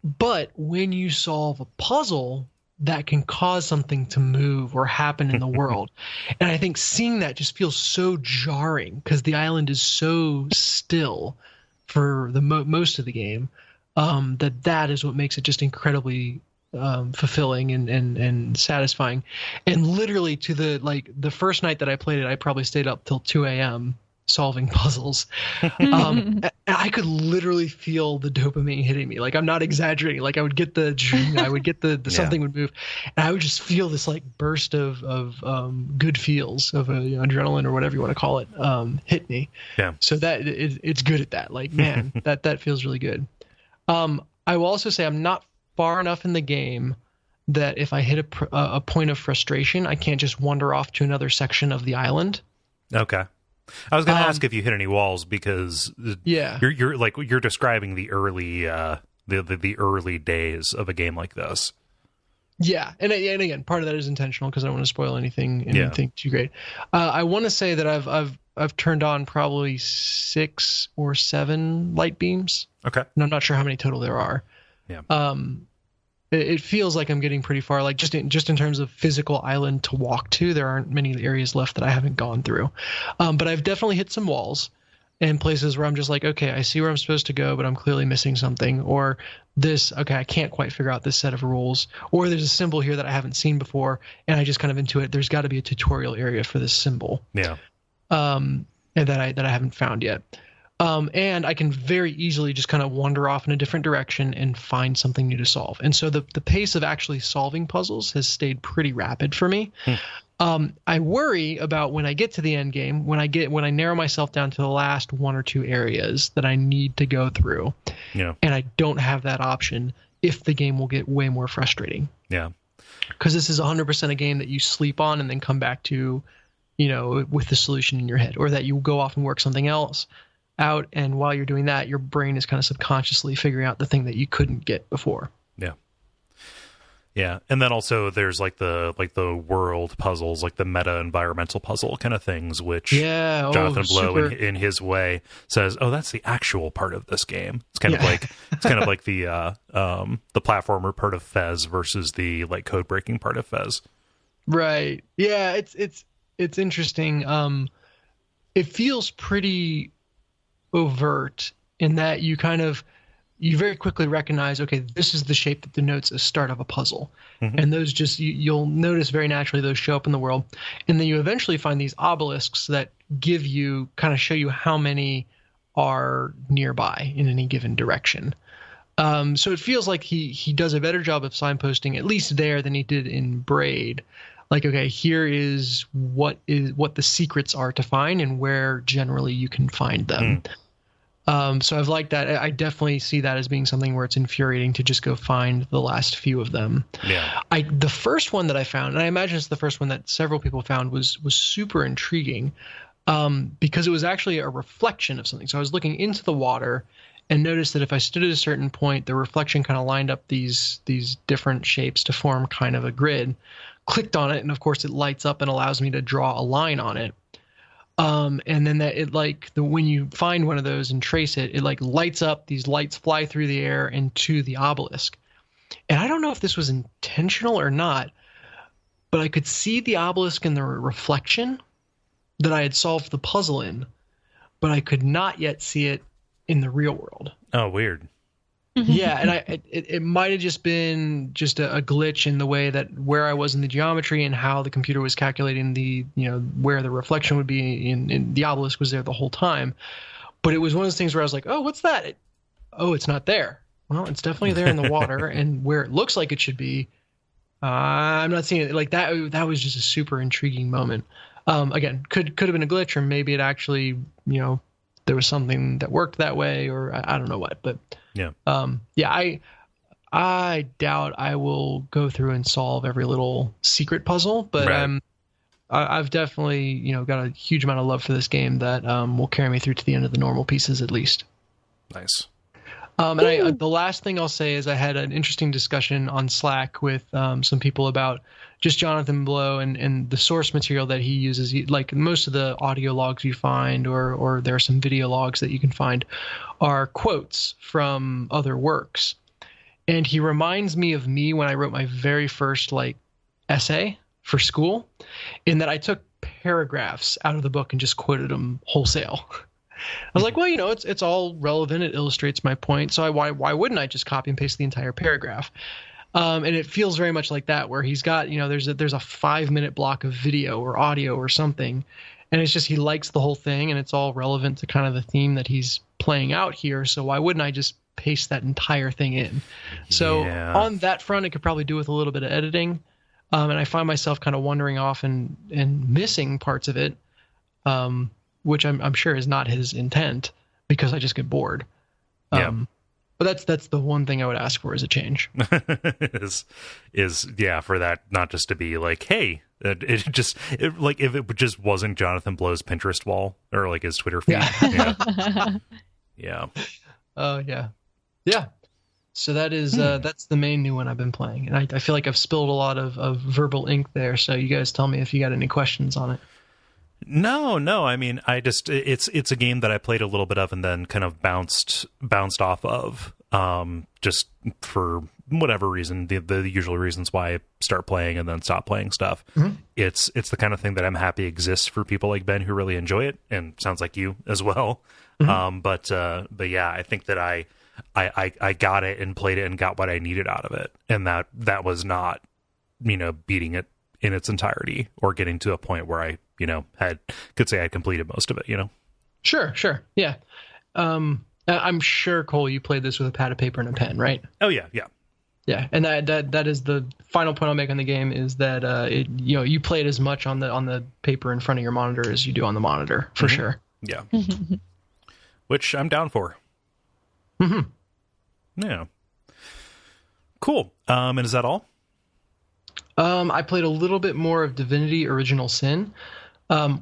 But when you solve a puzzle, that can cause something to move or happen in the world. And I think seeing that just feels so jarring because the island is so still for the most of the game, that is what makes it just incredibly fulfilling and satisfying. And literally to the first night that I played it, I probably stayed up till 2 a.m. solving puzzles. I could literally feel the dopamine hitting me. I'm not exaggerating. I would get the something would move, and I would just feel this burst of good feels of adrenaline or whatever you want to call it hit me. Yeah. So that it's good at that. Man, that feels really good. I will also say I'm not far enough in the game that if I hit a point of frustration, I can't just wander off to another section of the island. Okay. I was going to ask if you hit any walls because you're describing the early the early days of a game like this. Yeah, and again, part of that is intentional because I don't want to spoil anything too great. I want to say that I've turned on probably 6 or 7 light beams. Okay, and I'm not sure how many total there are. Yeah. It feels like I'm getting pretty far. Just in terms of physical island to walk to, there aren't many areas left that I haven't gone through. But I've definitely hit some walls and places where I'm just okay, I see where I'm supposed to go, but I'm clearly missing something. Or I can't quite figure out this set of rules. Or there's a symbol here that I haven't seen before, and I just kind of intuit there's got to be a tutorial area for this symbol. Yeah. And that I haven't found yet. And I can very easily just kind of wander off in a different direction and find something new to solve. And so the pace of actually solving puzzles has stayed pretty rapid for me. I worry about when I get to the end game, when I narrow myself down to the last one or two areas that I need to go through, and I don't have that option, if the game will get way more frustrating. Yeah. Because this is 100% a game that you sleep on and then come back to, with the solution in your head, or that you go off and work something else out, and while you're doing that, your brain is kind of subconsciously figuring out the thing that you couldn't get before. Yeah, and then also there's like the world puzzles, like the meta environmental puzzle kind of things, which Jonathan Blow in his way says, "Oh, that's the actual part of this game." It's kind of like the platformer part of Fez versus the like code breaking part of Fez. Right. Yeah, it's interesting. It feels pretty overt in that you very quickly recognize, okay, this is the shape that denotes a start of a puzzle. Mm-hmm. And those you'll notice very naturally those show up in the world. And then you eventually find these obelisks that show you how many are nearby in any given direction. So it feels like he does a better job of signposting, at least there, than he did in Braid. Like, okay, here is what the secrets are to find and where generally you can find them. So I've liked that. I definitely see that as being something where it's infuriating to just go find the last few of them. Yeah. The first one that I found, and I imagine it's the first one that several people found, was super intriguing because it was actually a reflection of something. So I was looking into the water and noticed that if I stood at a certain point, the reflection kind of lined up these different shapes to form kind of a grid. Clicked on it, and of course it lights up and allows me to draw a line on it. And then when you find one of those and trace it, it like lights up, these lights fly through the air and to the obelisk. And I don't know if this was intentional or not, but I could see the obelisk in the reflection that I had solved the puzzle in, but I could not yet see it in the real world. Oh, weird. Yeah, and it might have just been a glitch in the way that where I was in the geometry and how the computer was calculating where the reflection would be in the obelisk was there the whole time. But it was one of those things where I was like, oh, what's that? It's not there. Well, it's definitely there in the water, and where it looks like it should be, I'm not seeing it. Like that was just a super intriguing moment. Again, could have been a glitch, or maybe it actually, there was something that worked that way, or I don't know what, but I doubt I will go through and solve every little secret puzzle, but right. I've definitely got a huge amount of love for this game that will carry me through to the end of the normal pieces at least. Nice. And the last thing I'll say is I had an interesting discussion on Slack with some people about just Jonathan Blow and the source material that he uses. Like most of the audio logs you find, or there are some video logs that you can find, are quotes from other works. And he reminds me of me when I wrote my very first essay for school, in that I took paragraphs out of the book and just quoted them wholesale. I was like, well, it's all relevant. It illustrates my point. So why wouldn't I just copy and paste the entire paragraph? And it feels very much like that, where he's got, there's a 5-minute block of video or audio or something. And it's just, he likes the whole thing and it's all relevant to kind of the theme that he's playing out here. So why wouldn't I just paste that entire thing in? So on that front, it could probably do with a little bit of editing. And I find myself kind of wandering off and missing parts of it. Which I'm sure is not his intent, because I just get bored. But that's the one thing I would ask for as a change. is for that not just to be like, hey, if it just wasn't Jonathan Blow's Pinterest wall or like his Twitter feed. Yeah. Oh yeah. So that is that's the main new one I've been playing, and I feel like I've spilled a lot of verbal ink there. So you guys tell me if you got any questions on it. No. I mean, it's a game that I played a little bit of and then kind of bounced off of, just for whatever reason, the usual reasons why I start playing and then stop playing stuff. Mm-hmm. It's the kind of thing that I'm happy exists for people like Ben who really enjoy it, and sounds like you as well. Mm-hmm. But yeah, I think that I got it and played it and got what I needed out of it, and that was not, beating it in its entirety or getting to a point where I could say I completed most of it, Sure. Yeah. I'm sure, Cole, you played this with a pad of paper and a pen, right? Oh yeah. Yeah, and that is the final point I'll make on the game, is that you play it as much on the paper in front of your monitor as you do on the monitor, for sure. Yeah. Which I'm down for. Yeah. Cool. And is that all? I played a little bit more of Divinity Original Sin.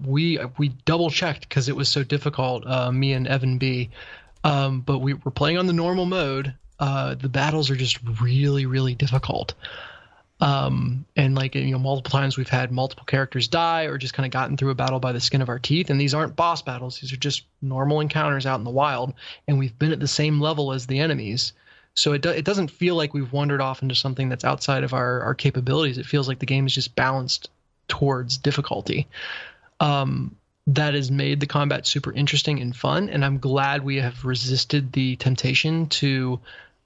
We double checked because it was so difficult, me and Evan B. But we were playing on the normal mode. The battles are just really, really difficult. And multiple times we've had multiple characters die or just kind of gotten through a battle by the skin of our teeth. And these aren't boss battles. These are just normal encounters out in the wild. And we've been at the same level as the enemies. So it doesn't feel like we've wandered off into something that's outside of our capabilities. It feels like the game is just balanced towards difficulty. That has made the combat super interesting and fun. And I'm glad we have resisted the temptation to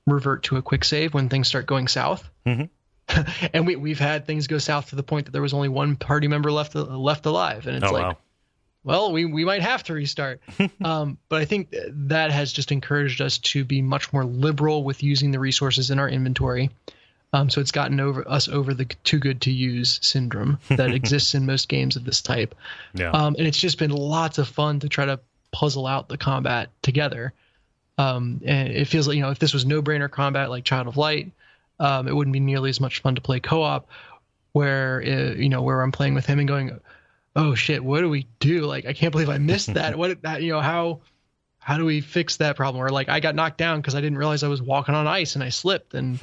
revert to a quick save when things start going south. And we've had things go south to the point that there was only one party member left alive. And it's wow. Well, we might have to restart. But I think that has just encouraged us to be much more liberal with using the resources in our inventory. So it's gotten over the too good to use syndrome that exists in most games of this type. Yeah. And it's just been lots of fun to try to puzzle out the combat together. And it feels like, if this was no-brainer combat like Child of Light, it wouldn't be nearly as much fun to play co-op where I'm playing with him and going, oh shit, what do we do? Like, I can't believe I missed that. How do we fix that problem? Or like, I got knocked down because I didn't realize I was walking on ice and I slipped. And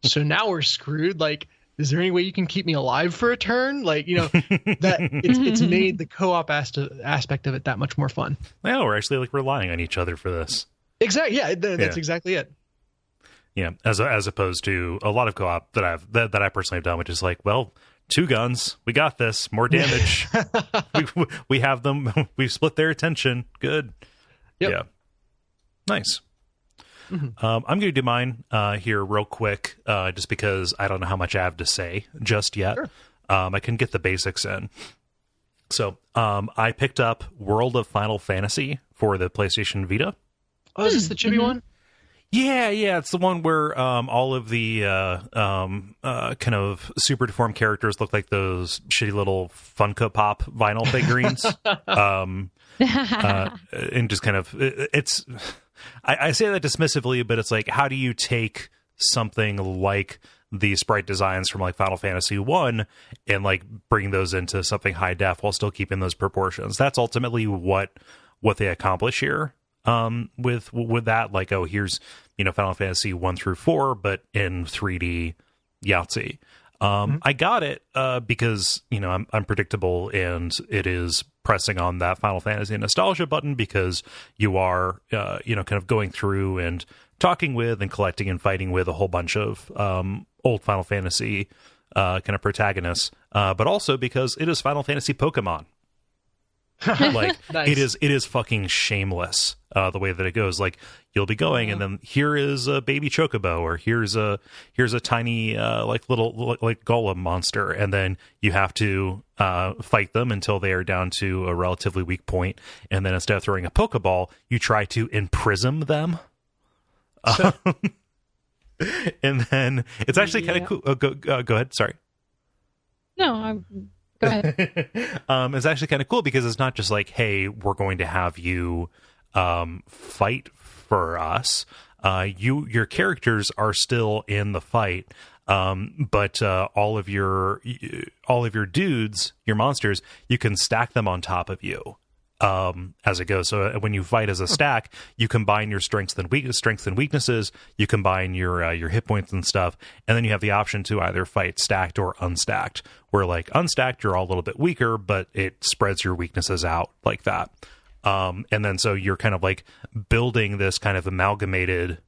so now we're screwed. Like, is there any way you can keep me alive for a turn? Like, that it's made the co-op aspect of it that much more fun. Yeah, we're actually like relying on each other for this. Exactly. Yeah, that's exactly it. Yeah, as opposed to a lot of co-op that I personally have done, which is like, well, 2 guns, we got this, more damage. we have them. We've split their attention. Good. Yep. Yeah. Nice. I'm going to do mine here real quick, just because I don't know how much I have to say just yet. Sure. I can get the basics in. So I picked up World of Final Fantasy for the PlayStation Vita. Oh, is this the chibi one? Yeah, it's the one where all of the kind of super deformed characters look like those shitty little Funko Pop vinyl figurines. And just kind of, it's, I say that dismissively, but it's like, how do you take something like the sprite designs from like Final Fantasy 1 and like bring those into something high def while still keeping those proportions? That's ultimately what they accomplish here. With that, like, oh, here's, Final Fantasy 1 through 4, but in 3D Yahtzee. I got it because, I'm predictable, and it is pressing on that Final Fantasy nostalgia button because you are, kind of going through and talking with and collecting and fighting with a whole bunch of old Final Fantasy kind of protagonists, but also because it is Final Fantasy Pokemon. Like, nice. It is fucking shameless the way that it goes. Like, you'll be going and then here is a baby chocobo, or here's a tiny like little like golem monster, and then you have to fight them until they are down to a relatively weak point, and then instead of throwing a Pokeball, you try to imprison them. And then it's actually kind of cool. Go ahead, sorry. No, go ahead. It's actually kind of cool because it's not just like, hey, we're going to have you fight for us. Your characters are still in the fight, but all of your dudes, your monsters, you can stack them on top of you as it goes. So when you fight as a stack, you combine your strengths and weaknesses. You combine your hit points and stuff, and then you have the option to either fight stacked or unstacked. Where like unstacked, you're all a little bit weaker, but it spreads your weaknesses out like that. And then so you're kind of like building this kind of amalgamated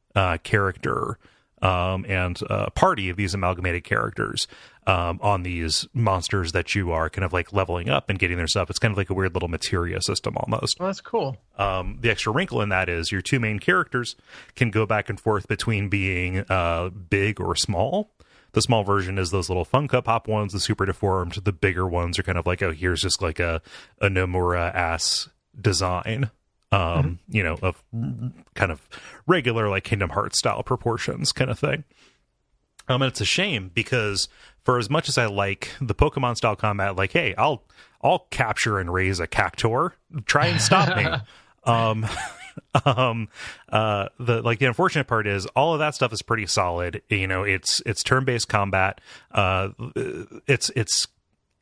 character and party of these amalgamated characters on these monsters that you are kind of like leveling up and getting their stuff. It's kind of like a weird little materia system almost. Oh, that's cool. The extra wrinkle in that is your 2 main characters can go back and forth between being big or small. The small version is those little Funko Pop ones, the super deformed. The bigger ones are kind of like, oh, here's just like a Nomura ass design, of kind of regular like Kingdom Hearts style proportions kind of thing. And it's a shame because for as much as I like the Pokemon style combat, like, hey, I'll capture and raise a Cactuar. Try and stop me. The unfortunate part is all of that stuff is pretty solid. It's turn-based combat. It's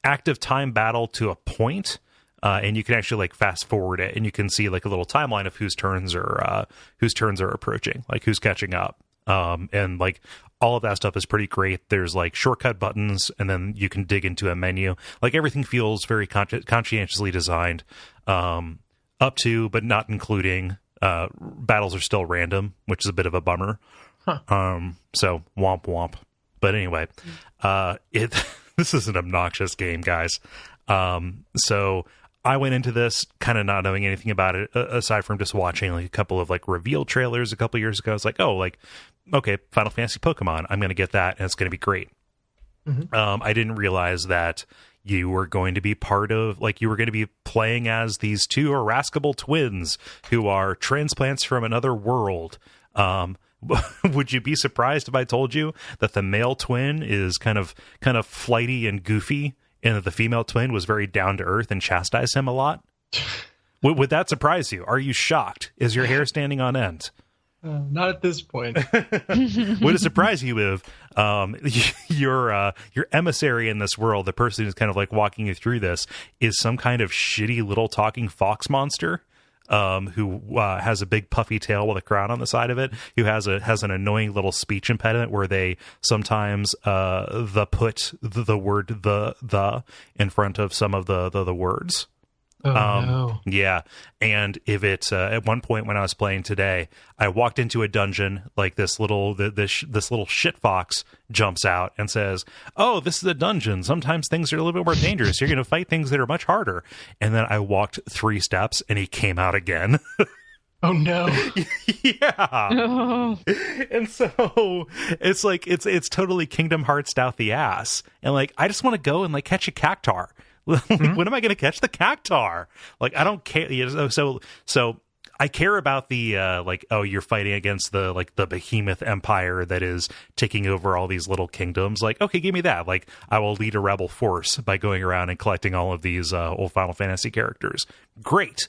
active time battle to a point. And you can actually like fast forward it, and you can see like a little timeline of whose turns are approaching, like who's catching up. And like all of that stuff is pretty great. There's like shortcut buttons, and then you can dig into a menu. Like everything feels very conscientiously designed, up to but not including battles are still random, which is a bit of a bummer. So womp womp. But anyway, this is an obnoxious game, guys. So I went into this kind of not knowing anything about it, aside from just watching like a couple of like reveal trailers a couple years ago. It's like, oh, like, okay, Final Fantasy Pokemon, I'm going to get that, and it's going to be great. Mm-hmm. I didn't realize that you were going to be part of, like, you were going to be playing as these two irascible twins who are transplants from another world. Would you be surprised if I told you that the male twin is kind of flighty and goofy, and that the female twin was very down to earth and chastised him a lot? Would that surprise you? Are you shocked? Is your hair standing on end? Not at this point. Would it surprise you if your emissary in this world, the person who's kind of like walking you through this, is some kind of shitty little talking fox monster? Who has a big puffy tail with a crown on the side of it, who has an annoying little speech impediment where they sometimes put the word the in front of some of the words. Oh, no. Yeah. And if it's at one point when I was playing today, I walked into a dungeon, like this little shit fox jumps out and says, "Oh, this is a dungeon. Sometimes things are a little bit more dangerous. You're going to fight things that are much harder." And then I walked 3 steps and he came out again. Oh no. Yeah. Oh. And so it's like it's totally Kingdom Hearts out the ass. And like I just want to go and like catch a Cactuar. Mm-hmm. When am I going to catch the Cactuar? Like, I don't care. So I care about the like, oh, you're fighting against the behemoth empire that is taking over all these little kingdoms. Like, okay, give me that. Like, I will lead a rebel force by going around and collecting all of these old Final Fantasy characters. Great.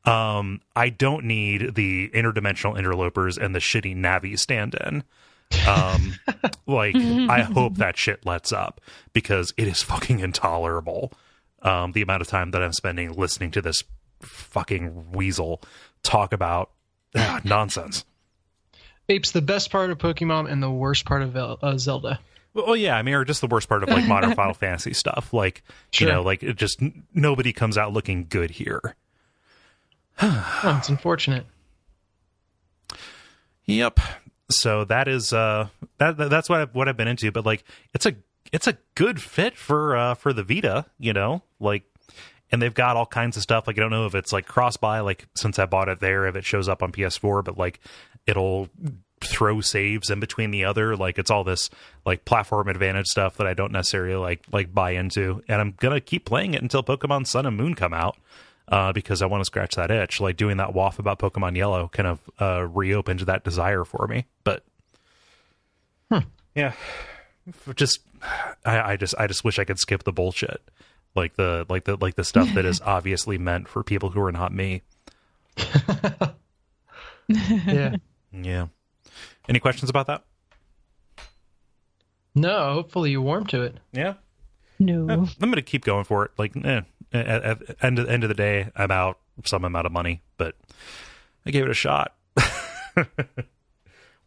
I don't need the interdimensional interlopers and the shitty Navi stand-in. Like, I hope that shit lets up, because it is fucking intolerable. The amount of time that I'm spending listening to this fucking weasel talk about nonsense. Apes, the best part of Pokemon and the worst part of Zelda. Well, yeah, I mean, or just the worst part of like modern Final Fantasy stuff. Like, sure. You know, like it just nobody comes out looking good here. Oh, it's unfortunate. Yep. So that is that's what I've been into. But like, it's a good fit for the Vita, you know, like, and they've got all kinds of stuff. Like, I don't know if it's like cross-buy, like since I bought it there, if it shows up on PS4, but like it'll throw saves in between the other. Like, it's all this like platform advantage stuff that I don't necessarily like buy into. And I'm going to keep playing it until Pokemon Sun and Moon come out. Because I want to scratch that itch. Like, doing that waff about Pokemon Yellow kind of reopened that desire for me. But yeah, I just wish I could skip the bullshit, like the stuff that is obviously meant for people who are not me. Yeah. Yeah. Any questions about that? No. Hopefully you warm to it. Yeah. No. I'm going to keep going for it. Like, at the end of the day, I'm out some amount of money, but I gave it a shot.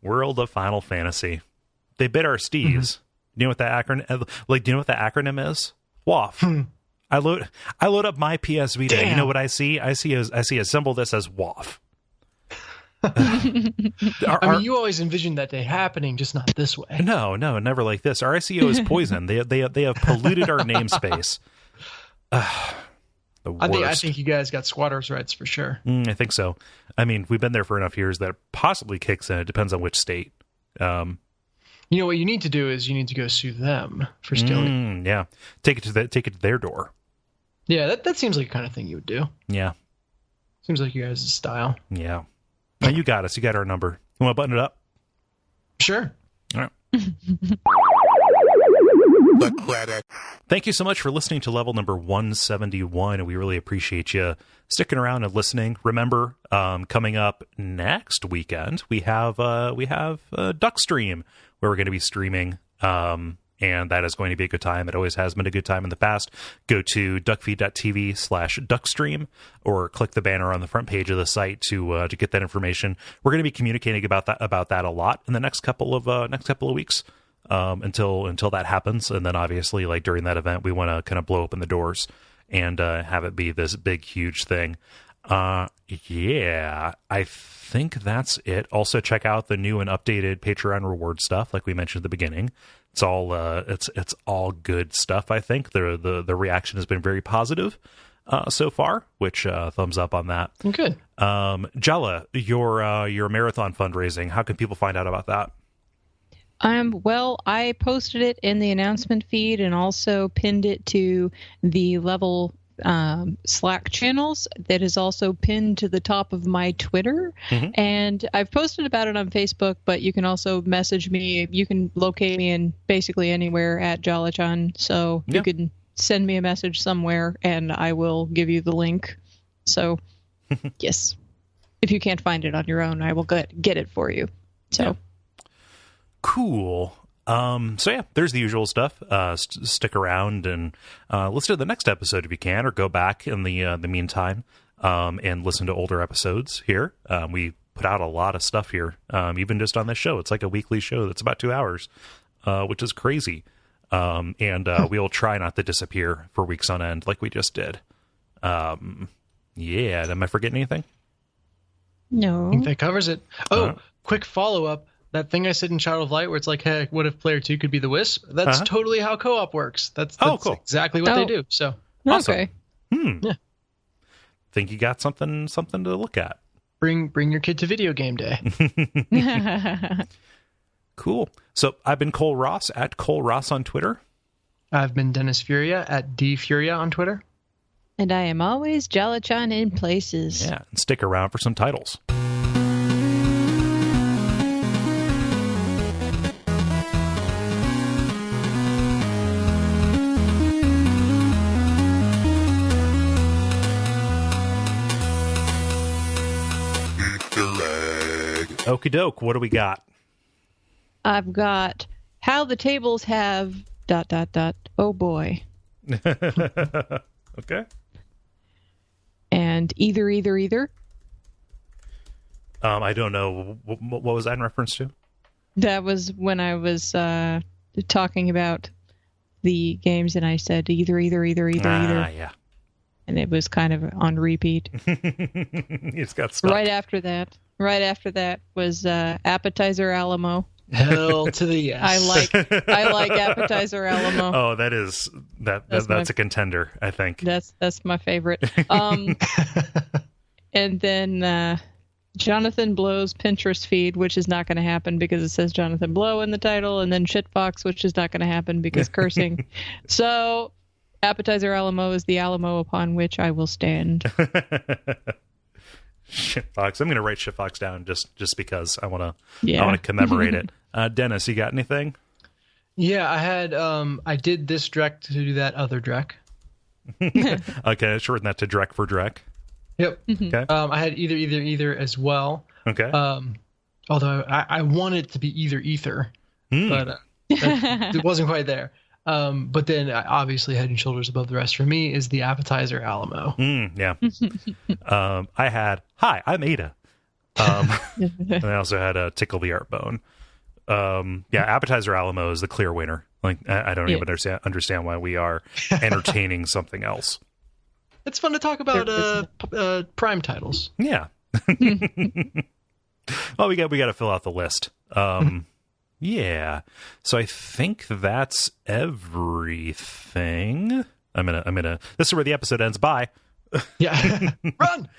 World of Final Fantasy. They bit our steves. Mm-hmm. Do you know what that acronym? Like, do you know what that acronym is? WAF. I load up my PS Vita. Damn. You know what I see? I see a symbol that says WAF. I mean, you always envisioned that day happening, just not this way. No, never like this. Our SEO is poison. They have polluted our namespace. The worst. I think you guys got squatters' rights for sure. I think so. I mean, we've been there for enough years that it possibly kicks in. It depends on which state. You know what you need to do is you need to go sue them for stealing. Yeah, take it to their door. Yeah, that seems like the kind of thing you would do. Yeah, seems like you guys' style. Yeah. Now you got us. You got our number. You want to button it up? Sure. All right. Thank you so much for listening to level number 171. We really appreciate you sticking around and listening. Remember, coming up next weekend, we have Duckstream, where we're going to be streaming, and that is going to be a good time. It always has been a good time in the past. Go to Duckfeed.tv/Duckstream, or click the banner on the front page of the site to get that information. We're going to be communicating about that a lot in the next couple of weeks. Until that happens, and then obviously, like, during that event, we want to kind of blow open the doors and have it be this big, huge thing. Yeah, I think that's it. Also, check out the new and updated Patreon reward stuff, like we mentioned at the beginning. It's all it's all good stuff. I think the reaction has been very positive so far, which thumbs up on that. Good. Jala, your marathon fundraising. How can people find out about that? Well, I posted it in the announcement feed and also pinned it to the level Slack channels that is also pinned to the top of my Twitter. Mm-hmm. And I've posted about it on Facebook, but you can also message me. You can locate me in basically anywhere at Jala-chan. So you can send me a message somewhere and I will give you the link. So, yes, if you can't find it on your own, I will get it for you. So. Yeah. Cool. So yeah, there's the usual stuff. Stick around and listen to the next episode if you can, or go back in the meantime and listen to older episodes here. We put out a lot of stuff here, even just on this show. It's like a weekly show that's about 2 hours, which is crazy. And we'll try not to disappear for weeks on end like we just did. Yeah, am I forgetting anything? No. I think that covers it. Oh, quick follow-up. That thing I said in Shadow of Light where it's like, hey, what if player 2 could be the Wisp? That's totally how co-op works. That's cool. Exactly what they do. So awesome. Okay. Yeah. Think you got something to look at. Bring your kid to video game day. Cool. So I've been Cole Ross at Cole Ross on Twitter. I've been Dennis Furia at DFuria on Twitter. And I am always Jala-chan in places. Yeah, and stick around for some titles. Okie doke, what do we got? I've got How the Tables Have... ... Oh boy. Okay. And Either. I don't know. What was that in reference to? That was when I was talking about the games and I said either. Yeah. And it was kind of on repeat. It's got stuck. Right after that was Appetizer Alamo. Hell to the yes. I like Appetizer Alamo. Oh, that's a contender, I think. That's my favorite. And then Jonathan Blow's Pinterest feed, which is not going to happen because it says Jonathan Blow in the title, and then Shitbox, which is not going to happen because cursing. So Appetizer Alamo is the Alamo upon which I will stand. Shitbox. I'm going to write Shitbox down just because I want to commemorate it. Dennis, you got anything? Yeah, I did this Drek to do that other Drek. Okay, shorten that to Drek for Drek. Yep. Okay. I had either as well. Okay. Although I wanted it to be either, but it wasn't quite there. But then obviously Head and Shoulders Above the Rest for me is the Appetizer Alamo. Yeah. I had, hi, I'm Ada. And I also had a Tickle the Art Bone. Appetizer Alamo is the clear winner. Like, I don't even understand why we are entertaining something else. It's fun to talk about Prime titles. Yeah. Well, we got to fill out the list. Yeah. So I think that's everything. I'm gonna this is where the episode ends. Bye. Yeah. Run.